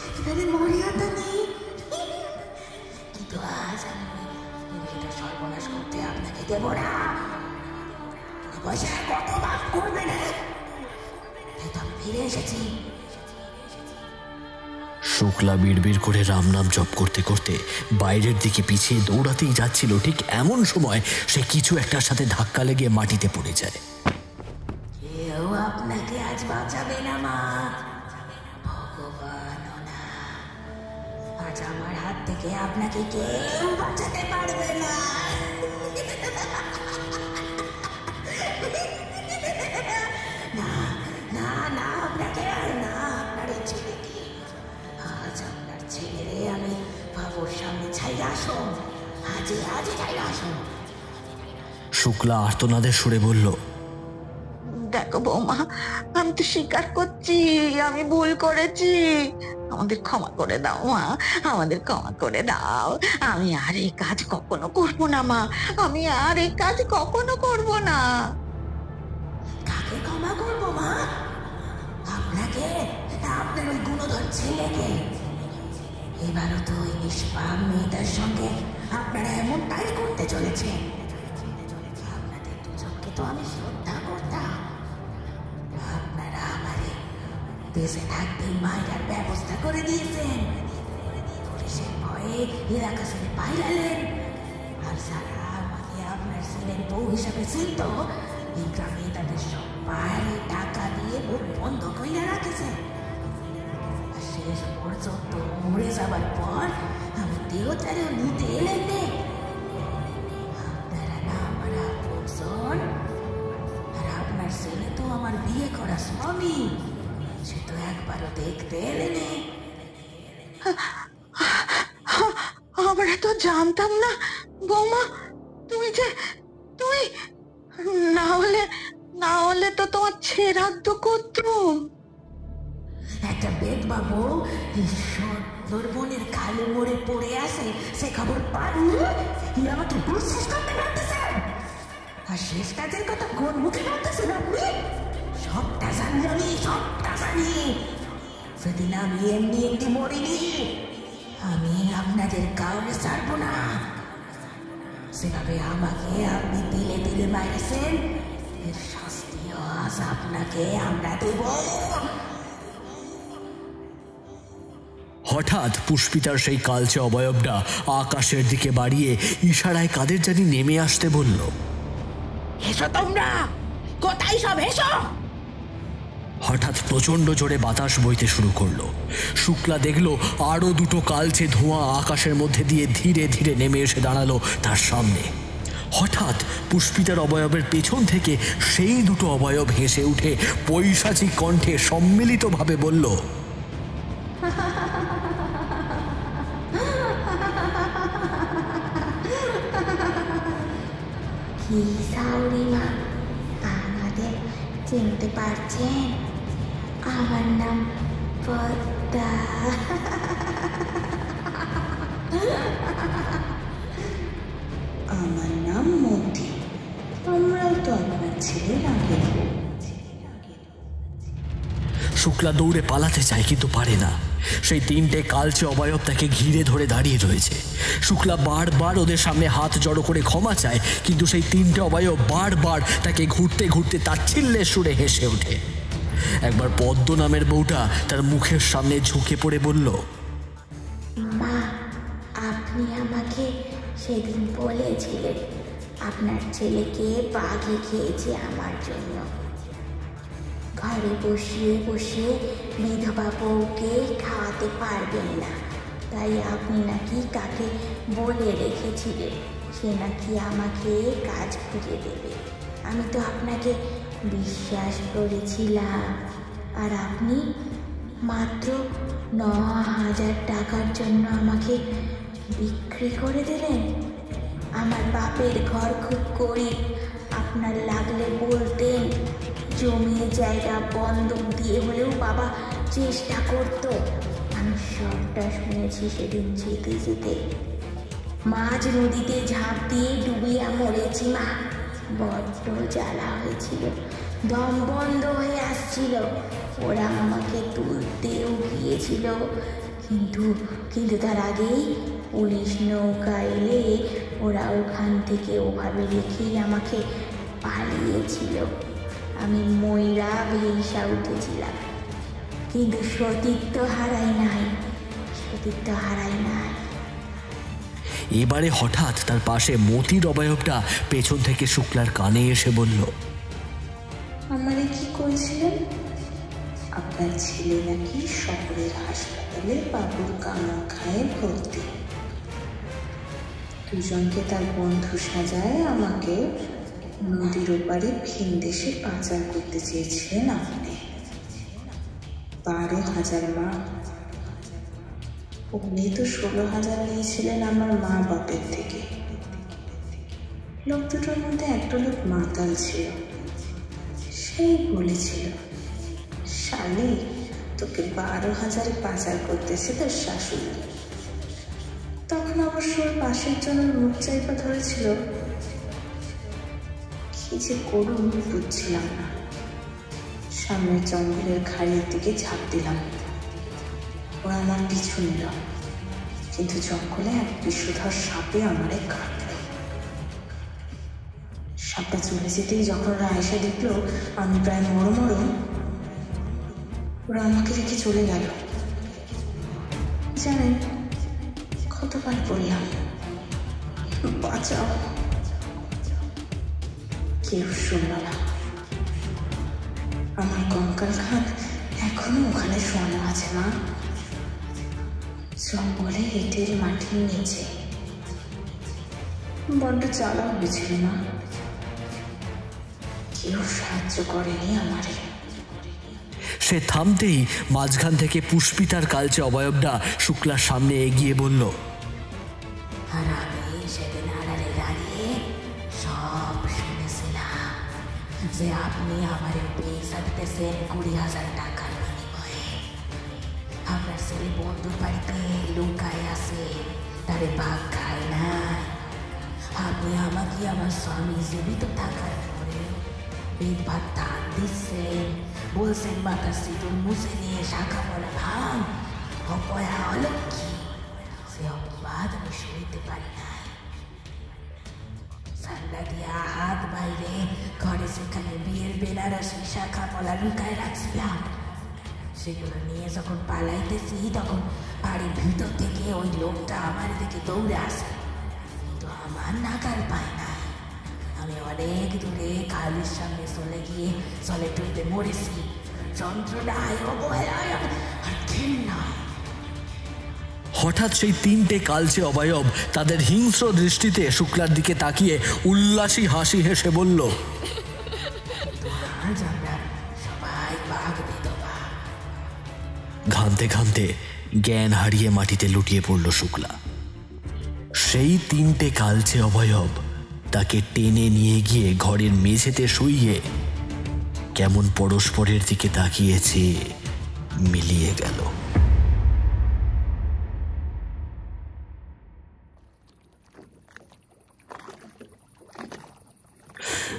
Speaker 4: একেবারে মর্যাদা নেই। কিন্তু আজ আমি এটা সর্বনাশ করতে আপনাকে দেব না। পয়সা কত ভাগ করবে না, তো আমি ফিরে এসেছি।
Speaker 2: শুক্লা বিড়বিড় করে রাম নাম জপ করতে করতে বাইরের দিকে পিছিয়ে দৌড়াতেই যাচ্ছিল। ঠিক এমন সময় সে কিছু একটার সাথে ধাক্কা লেগে মাটিতে পড়ে যায়।
Speaker 4: কেউ আপনাকে আজ বাঁচাবে না মা, ভগবান না। আজ আমার হাত থেকে আপনাকে কেউ বাঁচাতে পারবে না। না না না, আপনাকে আর না, আপনার এই ছেলেকে। আজ আপনার ছেলেরে আমি বাবুর সামনে ছাই আসুন, আজই ছাই আসুন।
Speaker 2: শুক্লা আর্তনাদের সুরে বলল,
Speaker 9: দেখো বৌমা, আমি তো স্বীকার করছি আমি ভুল করেছি, আমাদের ক্ষমা করে দাও মা, আমাদের ক্ষমা করে দাও। আমি আর এই কাজ কখনো করবো না মা, আমি আর এই কাজ কখনো করবো না।
Speaker 4: কাকে ক্ষমা করবো মা? আপনাকে, আপনার ওই গুণধর ছেলেকে। এবারও তো ওই নিষ্পাপ মেয়েটার সঙ্গে আপনারা এমনটাই করতে চলেছে। আপনাদের দুজনকে তো আমি শ্রদ্ধা করতাম। আপনারা আমারে দেশে থাকতে মায়ের ব্যবস্থা করে দিয়েছেন, পুলিশের ভয়ে এলাকা ছেড়ে পাইলালেন। আর সারা আমাকে আপনার ছেলের বউ হিসাবে চিনত, এই গ্রামে তাদের সব বাইরে টাকা দিয়ে মুখ বন্ধ করে রাখেছে। শেষ পর্যন্ত মরে যাবার পর আমি দেহটারেও নিতে এলেন নে। আপনারা না আমার আপনজন, আর আপনার ছেলে তো আমার বিয়ে করা স্বামী, সে তো একবারও দেখতে এলেন।
Speaker 9: আমরা তো জানতাম না বৌমা, তুমি না হলে তো তোমার ছেড়াদ্দ করতুম।
Speaker 4: একটা বেদবাবু ঈশ্বর তোর বোনের খালে মরে পড়ে আসে, সে খবর পাননি, আমাকে বিশ্বাস করতে পারতেছেন? আর শেষ কাজের কথা কোন মুখে বলতেছেন আপনি? সবটা জানি, সবটা জানি। সেদিন আমি এমনি মরিনি, আমি আপনাদের কাউরে ছাড়বো না। সেভাবে আমাকে আপনি দিলে দিলে মারেছেন, এর শাস্তিও আজ আপনাকে আমরা দেব।
Speaker 2: হঠাৎ পুষ্পিতার সেই কালচে অবয়বটা আকাশের দিকে বাড়িয়ে ইশারায় কাদের জানি নেমে আসতে বলল,
Speaker 4: এসো তোমরা, কোথায় সব এসো।
Speaker 2: হঠাৎ প্রচন্ড জোরে বাতাস বইতে শুরু করলো। শুক্লা দেখল আরো দুটো কালচে ধোঁয়া আকাশের মধ্যে দিয়ে ধীরে ধীরে নেমে এসে দাঁড়ালো তার সামনে। হঠাৎ পুষ্পিতার অবয়বের পেছন থেকে সেই দুটো অবয়ব হেসে উঠে পৈশাচিক কণ্ঠে সম্মিলিতভাবে বলল,
Speaker 4: কি সাউরিমা, আমাদের চিনতে পারছেন? আমার নাম পদ্মা।
Speaker 13: আমার নাম মতি, আমরাও তো আপনার
Speaker 4: ছেলে লাগে।
Speaker 2: শুক্লা দৌড়ে পালাতে চায় কিন্তু পারে না। সেই তিনটে কালচে অবয়ব তাকে ঘিরে ধরে দাঁড়িয়ে রয়েছে। শুক্লা বারবার ওদের সামনে হাত জড়ো করে ক্ষমা চায়, কিন্তু সেই তিনটে অবয়ব বারবার তাকে ঘুরতে ঘুরতে তাচ্ছিল্যের সুরে হেসে ওঠে। একবার পদ্ম নামের বউটা তার মুখের সামনে ঝুঁকে পড়ে বলল,
Speaker 4: মা, আপনি আমাকে সেদিন বলেছিলেন আপনার ছেলেকে বাঘে খেয়েছে আমার জন্য। ঘরে বসিয়ে বসিয়ে বিধবা বউকে খাওয়াতে পারবেন না, তাই আপনি নাকি কাকে বলে রেখেছিলেন সে নাকি আমাকে কাজ খুঁজে দেবে। আমি তো আপনাকে বিশ্বাস করেছিলাম, আর আপনি মাত্র 9,000 টাকার জন্য আমাকে বিক্রি করে দিলেন। আমার বাপের ঘর খুব গরিব, আপনার লাগলে বলতেন। জমি জায়গা বন্ধক দিয়ে হলেও বাবা চেষ্টা করতো। আমি সবটা শুনেছি সেদিন যেতে যেতে। মাঝ নদীতে ঝাঁপ দিয়ে ডুবিয়া মরেছি মা। বড্ড জ্বালা হয়েছিল, দম বন্ধ হয়ে আসছিল। ওরা আমাকে তুলতেও গিয়েছিল, কিন্তু তার আগেই পুলিশ নৌকা এলে ওরা ওখান থেকে ওভাবে রেখেই আমাকে পালিয়েছিল। আমি ময়রা ভেসা উঠেছিলাম, কিন্তু সতীত্ব হারাই নাই।
Speaker 2: এবারে হঠাৎ তার পাশে মতির অবয়বটা পেছন থেকে শুক্লার কানে এসে বলল,
Speaker 4: আমারে কি করেছিলেন? আপনার ছেলে নাকি শহরের হাসপাতালে বাবুর কামাখায় ভর্তি। দুজনকে তার বন্ধু সাজায় আমাকে নদীর ওপারে ভিন দেশে পাচার করতে চেয়েছিলেন আপনি। 12,000 মা, উনি তো 16,000 নিয়েছিলেন আমার মা বাপের থেকে। লোক দুটোর মধ্যে একটা লোক মাতাল ছিল, সেই বলেছিল, শালি তোকে 12,000 পাচার করতেছে তোর শাশুড়ি। তখন অবশ্য পাশের জনের মুখ চাইপা ধরেছিল। কি যে করুন বুঝছিলাম না। সামনের জঙ্গলের খাড়ির দিকে ঝাঁপ দিলাম। ওরা আমার পিছু নিল, কিন্তু জঙ্গলে এক বিষধর সাপে আমারে কাটল। সাপটা চলে যেতেই যখন ওরা এসে দেখলো আমি প্রায় মরমরম, ওরা আমাকে রেখে চলে গেল। জানেন কতবার বললাম বাঁচাও, কেউ শুনল না। আমার কঙ্কাল খান এখনো ওখানে শোয়ানো আছে মা, জঙ্গলে হেঁটের মাটির নিচে। বড্ড জ্বালা হয়েছিল মা, কেউ সাহায্য করেনি আমারে।
Speaker 2: সে থামতেই মাঝখান থেকে পুষ্পিতার কালচে অবয়বটা শুক্লার সামনে এগিয়ে বলল,
Speaker 4: আর আমি সেদিন আড়ালে দাঁড়িয়ে সব শুনেছিলাম যে আপনি আমার পেয়ে থাকতেছেন 20,000 টাকার বিনিময়ে। আপনার ছেলে বন্ধুর বাড়িতে লুকায় আছে, তারে ভাগ খায় না। আপনি আমাকে আমার স্বামী জীবিত থাকার পরে পেট ভাত দান দিচ্ছেন, বলছেন মাথার সিঁদুর মুছে নিয়ে শাখা পড়া ভাঙ। অপয়া হলো কি? সে অপবাদ আমি সইতে পারি না। ঠান্ডা দিয়া হাত বাইরে ঘরে সেখানে বিয়ের বেনারসি শাখা পলা লুকায় রাখছিলাম। সেগুলো নিয়ে যখন পালাইতেছি তখন বাড়ির ভিতর থেকে ওই লোকটা আমার দিকে দৌড়ে আসে, কিন্তু আমার নাগাল পায় না। আমি অনেক দূরে খালির সামনে চলে গিয়ে চলে টুইতে মরেছি, যন্ত্রণায় অবহেলায় আর ঘৃণায়।
Speaker 2: হঠাৎ সেই তিনটে কালচে অবয়ব তাদের হিংস্র দৃষ্টিতে শুক্লার দিকে তাকিয়ে উল্লাসী হাসি হেসে বলল, ঘামতে ঘামতে জ্ঞান হারিয়ে মাটিতে লুটিয়ে পড়ল শুক্লা। সেই তিনটে কালচে অবয়ব তাকে টেনে নিয়ে গিয়ে ঘরের মেঝেতে শুইয়ে কেমন পরস্পরের দিকে তাকিয়েছে মিলিয়ে গেল।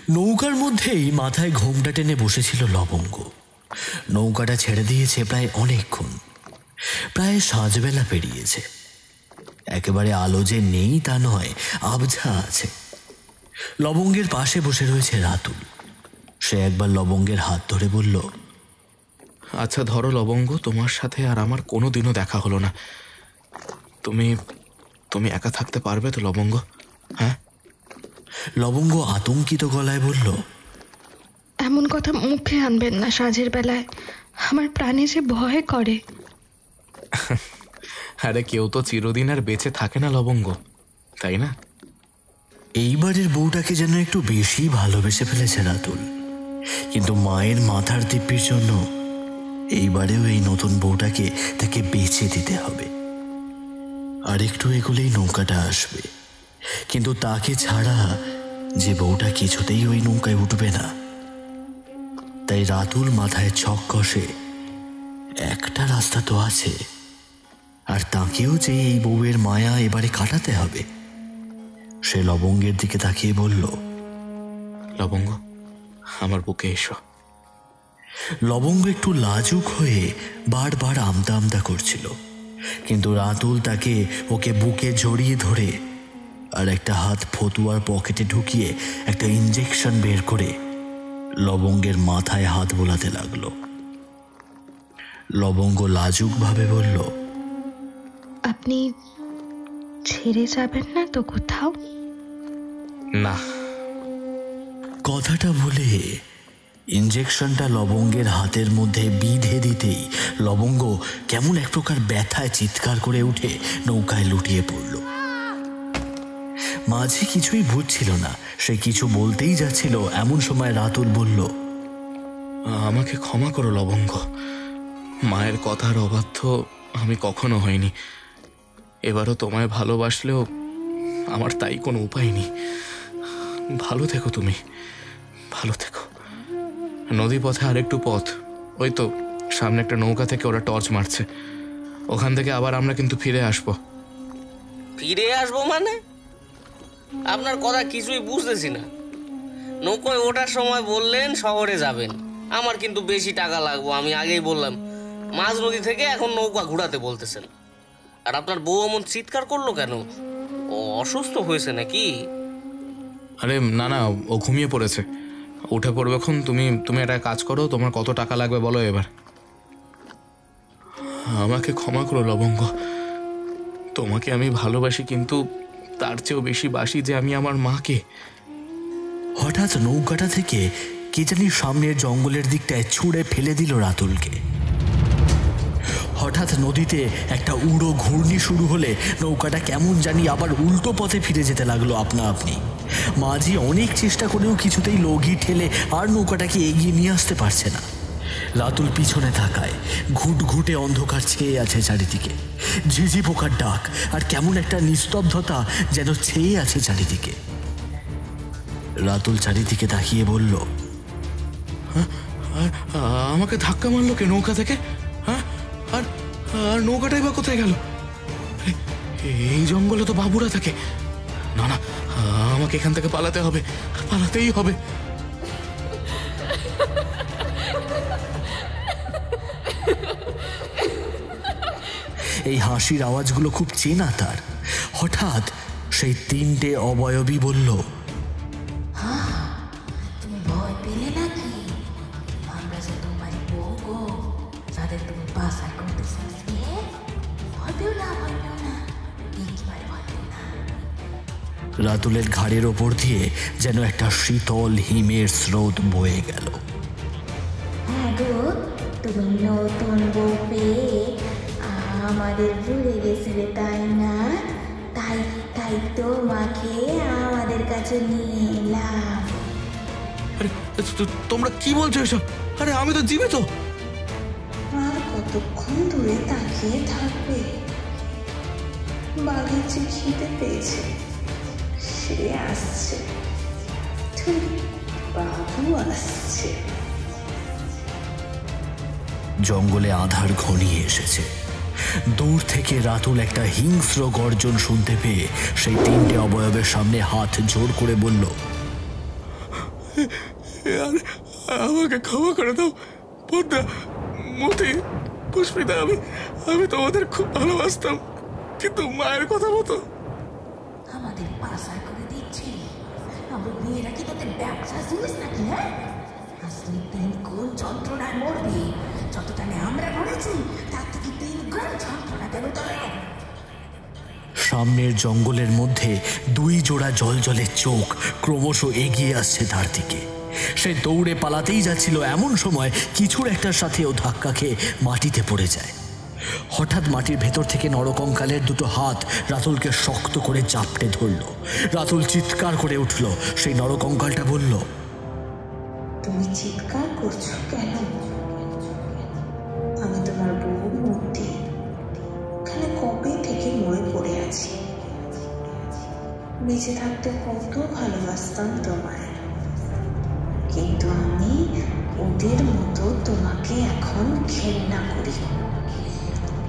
Speaker 2: নৌকার মধ্যেই মাথায় ঘোমটা টেনে বসেছিল লবঙ্গ। নৌকাটা ছেড়ে দিয়েছে প্রায় অনেকক্ষণ, প্রায় সাঁঝবেলা পেরিয়েছে। একেবারে আলো যে নেই তা নয়, আবছা আছে। লবঙ্গের পাশে বসে রয়েছে রাতুল। সে একবার লবঙ্গের হাত ধরে বলল,
Speaker 10: আচ্ছা ধরো লবঙ্গ, তোমার সাথে আর আমার কোনো দিনও দেখা হলো না, তুমি তুমি একা থাকতে পারবে তো লবঙ্গ? হ্যাঁ?
Speaker 2: লবঙ্গ আতঙ্কিত গলায় বলল,
Speaker 12: এমন কথা মুখে আনবেন না সাঁঝের বেলায়, আমার প্রাণে যে ভয় করে।
Speaker 10: আরে কেউ তো চিরদিন আর বেঁচে থাকে না লবঙ্গ, তাই না?
Speaker 2: এইবারের বউটাকে যেন একটু বেশি ভালোবেসে ফেলেছে রাতুল। কিন্তু মায়ের মাথার দিব্যির জন্য এইবারেও এই নতুন বউটাকে তাকে বেঁচে দিতে হবে। আর একটু এগুলেই নৌকাটা আসবে, কিন্তু তাকে ছাড়া যে বউটা কিছুতেই ওই নৌকায় উঠবে না। তাই রাতুল মাথায় ছক কষে, একটা রাস্তা তো আছে, আর তাকেও যে এই বউয়ের মায়া এবারে কাটাতে হবে। সে লবঙ্গের দিকে তাকিয়ে বলল,
Speaker 10: লবঙ্গ আমার বুকে এসো।
Speaker 2: লবঙ্গ একটু লাজুক হয়ে বারবার আমতা আমতা করছিল, কিন্তু রাতুল তাকে ওকে বুকে জড়িয়ে ধরে আর একটা হাত ফতুয়ার পকেটে ঢুকিয়ে একটা ইঞ্জেকশন বের করে লবঙ্গের মাথায় হাত বোলাতে লাগলো। লবঙ্গ লাজুক ভাবে বলল,
Speaker 12: আপনি ছেড়ে যাবেন না তো কোথাও?
Speaker 10: না।
Speaker 2: কথাটা বলে ইঞ্জেকশনটা লবঙ্গের হাতের মধ্যে বিঁধে দিতেই লবঙ্গ কেমন এক প্রকার ব্যথায় চিৎকার করে উঠে নৌকায় লুটিয়ে পড়ল। মাঝে কিছুই বুঝছিল না, সে কিছু বলতেই যাচ্ছিল, এমন সময় রাতুল বলল,
Speaker 10: আমাকে ক্ষমা করো লবঙ্গ, মায়ের কথার অবাধ্য আমি কখনো হইনি। এবারও তোমায় ভালোবাসলেও আমার তাই কোনো উপায় নেই। ভালো থেকো তুমি, ভালো থেকো। নদী পথে আরেকটু পথ, ওই তো সামনে একটা নৌকা থেকে ওরা টর্চ মারছে, ওখান থেকে আবার আমরা কিন্তু ফিরে আসবো।
Speaker 13: ফিরে আসবো মানে? আপনার কথা কিছুই বুঝতেছি না। নৌকায় ওঠার সময় বললেন শহরে যাবেন, আমার কিন্তু বেশি টাকা লাগবে, আমি আগেই বললাম। মাঝ নদী থেকে এখন নৌকা ঘুরাতে বলতেছেন, আর আপনার বউ এমন চিৎকার করলো কেন? ও অসুস্থ হয়েছে নাকি?
Speaker 10: আরে না না, ও ঘুমিয়ে পড়েছে, উঠে পড়বে এখন। তুমি একটা কাজ করো, তোমার কত টাকা লাগবে বলো এবার। আমাকে ক্ষমা করো লবঙ্গ, তোমাকে আমি ভালোবাসি, কিন্তু তার চেয়েও বেশি বাসি যে আমি আমার মাকে।
Speaker 2: হঠাৎ নৌকাটা থেকে কে জানি সামনের জঙ্গলের দিকটায় ছুঁড়ে ফেলে দিল রাতুলকে। হঠাৎ নদীতে একটা উড়ো ঘূর্ণি শুরু হলে নৌকাটা কেমন জানি আবার উল্টো পথে ফিরে যেতে লাগলো আপনা আপনি। মাঝি অনেক চেষ্টা করেও কিছুতেই লগি ঠেলে আর নৌকাটাকে এগিয়ে নিয়ে আসতে পারছে না। রাতুল পিছনে থাকায় ঘুটঘুটে অন্ধকার ছেয়ে আছে চারিদিকে, ঝিঝি পোকার ডাক আর কেমন একটা নিস্তব্ধতা যেন ছেয়ে আছে চারিদিকে। রাতুল চারিদিকে তাকিয়ে বলল,
Speaker 10: আমাকে ধাক্কা মারলো কে নৌকা থেকে? হ্যাঁ, আর নৌকাটাই বা কোথায় গেল? এই জঙ্গলে তো বাবুরা থাকে। না না, আমাকে এখান থেকে পালাতে হবে, পালাতেই হবে।
Speaker 2: এই হাসির আওয়াজগুলো খুব চেনা তার। হঠাৎ সেই তিনটে অবয়বী বলল,
Speaker 4: তুমি ভয় পেলে নাকি? আমরা যে তোমার বউ গো, যাদের তুমি পাচার করতে চাইছিলে। ভয় পেও না, ভয় পেও না, একেবারে ভয় পেও না।
Speaker 2: রাতুলের ঘাড়ের ওপর দিয়ে যেন একটা শীতল হিমের স্রোত বয়ে গেল।
Speaker 4: হ্যাঁ গো, তুমি নতুন বউ পেয়ে আমাদের ভুলে গেছিলে তাই না? তাই তাই তোমাকে আমাদের কাছে নিয়ে এলাম।
Speaker 10: তোমরা কি বলছো এসব? আরে আমি তো জীবিত।
Speaker 4: আর কতক্ষণ দূরে তাকিয়ে থাকবে? বাঘের যে খিদে পেয়েছে, সে আসছে, বাবু আসছে।
Speaker 2: জঙ্গলে আঁধার ঘনিয়ে এসেছে। দূর থেকে রাতুল একটা হিংস্র গর্জন শুনতে পেয়ে সেই তিনটে অবয়বের সামনে হাত জোর করে বলল,
Speaker 8: আর আমাকে ক্ষমা করে দাও পদ্মা, মতি, পুষ্পিতা। আমি তোমাদের খুব ভালোবাসতাম, কিন্তু মায়ের কথা মতো
Speaker 4: আমাদের পাশায় করে দিচ্ছি। আমরা মেয়েরা কি তোদের ব্যবসা জিনিস নাকি? হ্যাঁ, আসলে 3 গুণ যন্ত্রণায় মরবি। যতটা আমরা মরেছি তার থেকে 3 গুণ যন্ত্রণা দেব তোদের।
Speaker 2: সামনের জঙ্গলের মধ্যে 2 জোড়া জলজলের চোখ ক্রমশ এগিয়ে আসছে তার দিকে। সে দৌড়ে পালাতেই যাচ্ছিল, এমন সময় কিছুর একটার সাথেও ধাক্কা খেয়ে মাটিতে পড়ে যায়। হঠাৎ মাটির ভেতর থেকে নরকঙ্কালের 2 হাত রাতুলকে শক্ত করে চাপটে ধরল। রাতুল চিৎকার করে উঠল। সেই নরকঙ্কালটা বলল,
Speaker 4: তুমি চিৎকার করছো কেন? আমি তোমার বউ মূর্তি, এখানে কবে থেকে মরে পড়ে আছি। বেঁচে থাকতে কত ভালোবাসতাম তোমায়, কিন্তু আমি ওদের মতো তোমাকে এখন ঘেন্না করি।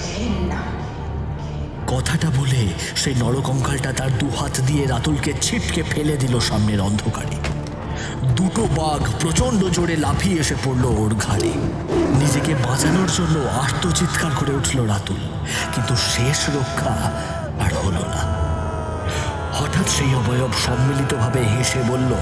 Speaker 4: ঘেন্না।
Speaker 2: কথাটা বলে সেই নরকঙ্কালটা তার 2 হাত দিয়ে রাতুলকে ছিটকে ফেলে দিল সামনের অন্ধকারে। 2 বাঘ প্রচন্ড জোরে লাফিয়ে এসে পড়ল ওর ঘাড়ে। নিজেকে বাঁচানোর জন্য আর্তচিৎকার করে উঠল রাতুল, কিন্তু শেষ রক্ষা আর হলো না। হঠাৎ সেই অবয়ব সম্মিলিতভাবে হেসে বলল,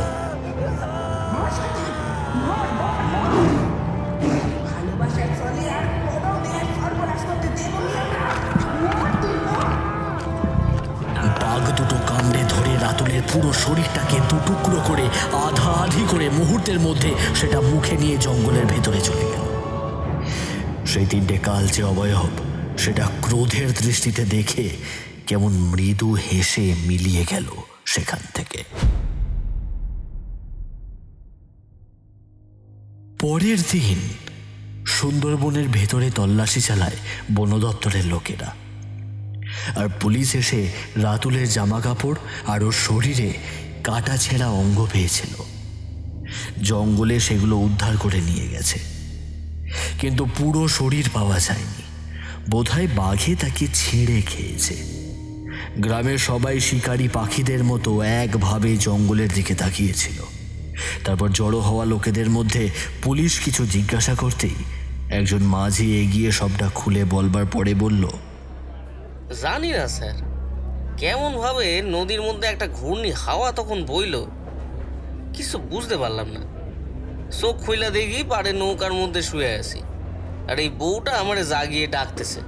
Speaker 2: বাঘ 2 কামড়ে ধরে রাতুলের পুরো শরীরটাকে 2 টুকরো করে আধা আধি করে মুহূর্তের মধ্যে সেটা মুখে নিয়ে জঙ্গলের ভেতরে চলে গেল। সেই 3টে কালচে অবয়ব সেটা ক্রোধের দৃষ্টিতে দেখে কেমন মৃদু হেসে মিলিয়ে গেল সেখান থেকে। পরের দিন সুন্দরবনের ভেতরে তল্লাশি চালায় বন দপ্তরের লোকেরা, আর পুলিশ এসে রাতুলের জামা কাপড় আর ওর শরীরে কাটা ছেঁড়া অঙ্গ পেয়েছিল। জঙ্গলে সেগুলো উদ্ধার করে নিয়ে গেছে, কিন্তু পুরো শরীর পাওয়া যায়নি। বোধহয় বাঘে তাকে ছিঁড়ে খেয়েছে। গ্রামের সবাই শিকারী পাখিদের মতো একভাবে জঙ্গলের দিকে তাকিয়েছিল। তারপর জড়ো হওয়া লোকেদের মধ্যে পুলিশ কিছু জিজ্ঞাসা করতেই একজন মাঝি এগিয়ে সবটা খুলে বলবার পরে বলল,
Speaker 13: জানি না স্যার, কেমন ভাবে নদীর মধ্যে একটা ঘূর্ণি হাওয়া তখন বইল, কিছু বুঝতে পারলাম না। চোখ খুইলা দেখি পাড়ে নৌকার মধ্যে শুয়ে আছি, আর এই বউটা আমার জাগিয়ে ডাকতেছে।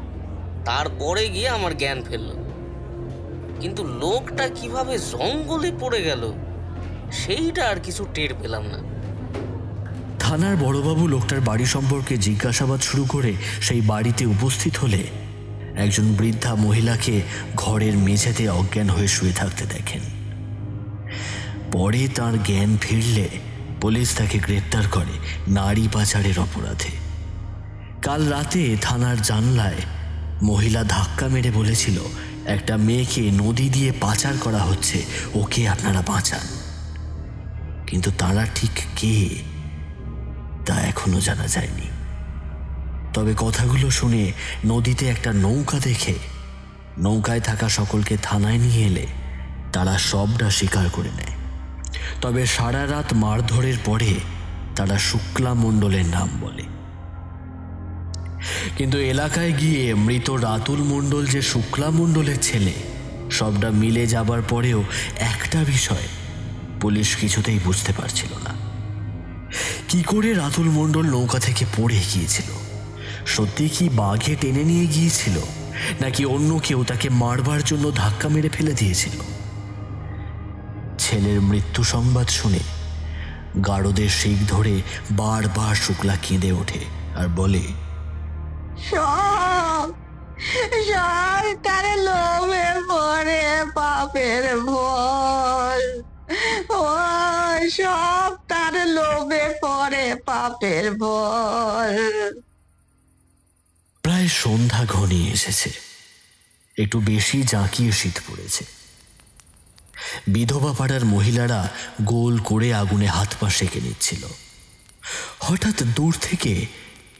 Speaker 13: তারপরে গিয়ে আমার জ্ঞান ফেলল, কিন্তু লোকটা কিভাবে জঙ্গলে পড়ে গেল সেইটা আর কিছু টের পেলাম না।
Speaker 2: থানার বড়বাবু লোকটার বাড়ি সম্পর্কে জিজ্ঞাসাবাদ শুরু করে সেই বাড়িতে উপস্থিত হলে একজন বৃদ্ধা মহিলাকে ঘরের মেঝেতে অজ্ঞান হয়ে শুয়ে থাকতে দেখেন। পরে তার জ্ঞান ফিরলে পুলিশ তাকে গ্রেপ্তার করে নারী পাচারের অপরাধে। কাল রাতে থানার জানলায় মহিলা ধাক্কা মেরে বলেছিল, একটা মেয়েকে নদী দিয়ে পাচার করা হচ্ছে, ওকে আপনারা বাঁচান। কিন্তু তারা ঠিক কে তা এখনো জানা যায়নি। তবে কথাগুলো শুনে নদীতে একটা নৌকা দেখে নৌকায় থাকা সকলকে থানায় নিয়ে এলে তারা সবটা স্বীকার করে নেয়। তবে সারা রাত মারধরের পরে তারা শুক্লা মণ্ডলের নাম বলে। কিন্তু এলাকায় গিয়ে মৃত রাতুল মণ্ডল যে শুক্লা মণ্ডলের ছেলে সবটা মিলে যাবার পরেও একটা বিষয় পুলিশ কিছুতেই বুঝতে পারছিল না, কি করে রাতুল মণ্ডল নৌকা থেকে পড়ে গিয়েছিল। সত্যি কি বাঘে টেনে নিয়ে গিয়েছিল, নাকি অন্য কেউ তাকে মারবার জন্য ধাক্কা মেরে ফেলে দিয়েছিল? ছেলের মৃত্যু সংবাদ শুনে গারদের শিক ধরে বারবার শুক্লা কেঁদে ওঠে আর বলে,
Speaker 9: সব তার লোভে পড়ে পাপের ভোল, ও সব তার লোভে পড়ে পাপের ভোল।
Speaker 2: প্রায় সন্ধ্যা ঘনিয়ে এসেছে, একটু বেশি জাঁকিয়ে শীত পড়েছে। বিধবা পাড়ার মহিলারা গোল করে আগুনে হাত পা সেঁকে নিচ্ছিল। হঠাৎ দূর থেকে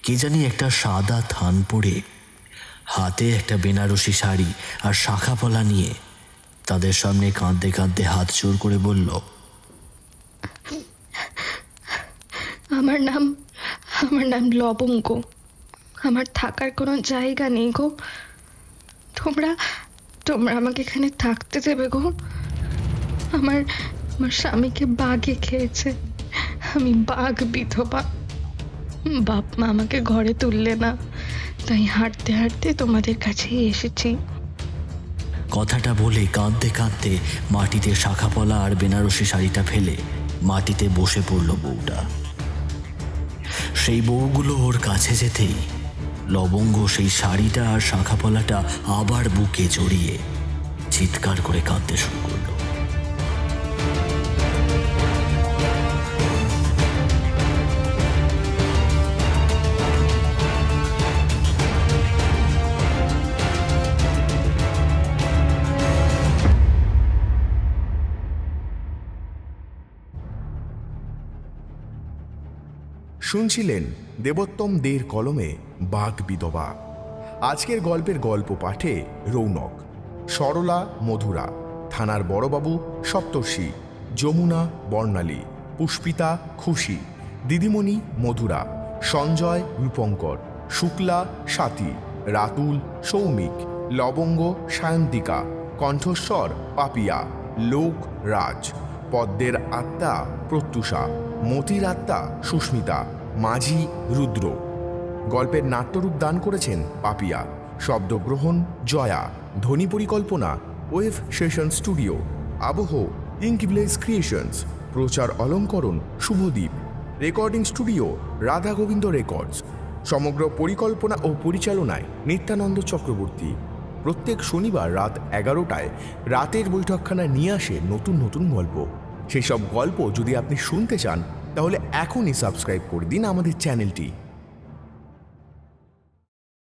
Speaker 2: কে জানি একটা সাদা থান পরে হাতে একটা বেনারসি শাড়ি আর শাখা পলা নিয়ে তাদের সামনে কাঁদতে কাঁদতে হাত জোর করে বলল,
Speaker 12: আমার নাম লবঙ্গ। আমার থাকার কোনো জায়গা নেই গো। তোমরা আমাকে এখানে থাকতে দেবে গো? আমার স্বামীকে বাঘে খেয়েছে, আমি বাঘ বিধবা। বাপ মা আমাকে ঘরে তুললে না, তাই হাঁটতে হাঁটতে তোমাদের কাছেই এসেছি।
Speaker 2: কথাটা বলে কাঁদতে কাঁদতে মাটিতে শাখাপলা আর বেনারসি শাড়িটা ফেলে মাটিতে বসে পড়ল বউটা। সেই বউগুলো ওর কাছে যেতেই লবঙ্গ সেই শাড়িটা আর শাখাপলাটা আবার বুকে জড়িয়ে চিৎকার করে কাঁদতে শুরু করলো।
Speaker 1: শুনছিলেন দেবোত্তম দের কলমে বাঘ বিধবা। আজকের গল্পের গল্প পাঠে রৌনক, সরলা মধুরা, থানার বড়বাবু সপ্তর্ষি, যমুনা বর্ণালী, পুষ্পিতা খুশি, দিদিমণি মধুরা, সঞ্জয় রূপঙ্কর, শুক্লা স্বাতী, রাতুল সৌমিক, লবঙ্গ সায়ন্তিকা, কণ্ঠস্বর পাপিয়া, লোক রাজ, পদ্মের আত্মা প্রত্যুষা, মতির আত্মা সুস্মিতা, মাঝি রুদ্র। গল্পের নাট্যরূপ দান করেছেন পাপিয়া, শব্দগ্রহণ জয়া, ধ্বনি পরিকল্পনা ওয়েভ সেশন স্টুডিও, আবহ ইঙ্কব্লেজ ক্রিয়েশনস, প্রচার অলঙ্করণ Subhadip, recording studio Radha Gobinda Records, সমগ্র পরিকল্পনা ও পরিচালনায় নিত্যানন্দ চক্রবর্তী। প্রত্যেক শনিবার রাত 11টায় রাতের বৈঠকখানা নিয়ে আসে নতুন নতুন গল্প। সেই সব গল্প যদি আপনি শুনতে চান তাহলে এখনই সাবস্ক্রাইব করে দিন আমাদের চ্যানেলটি।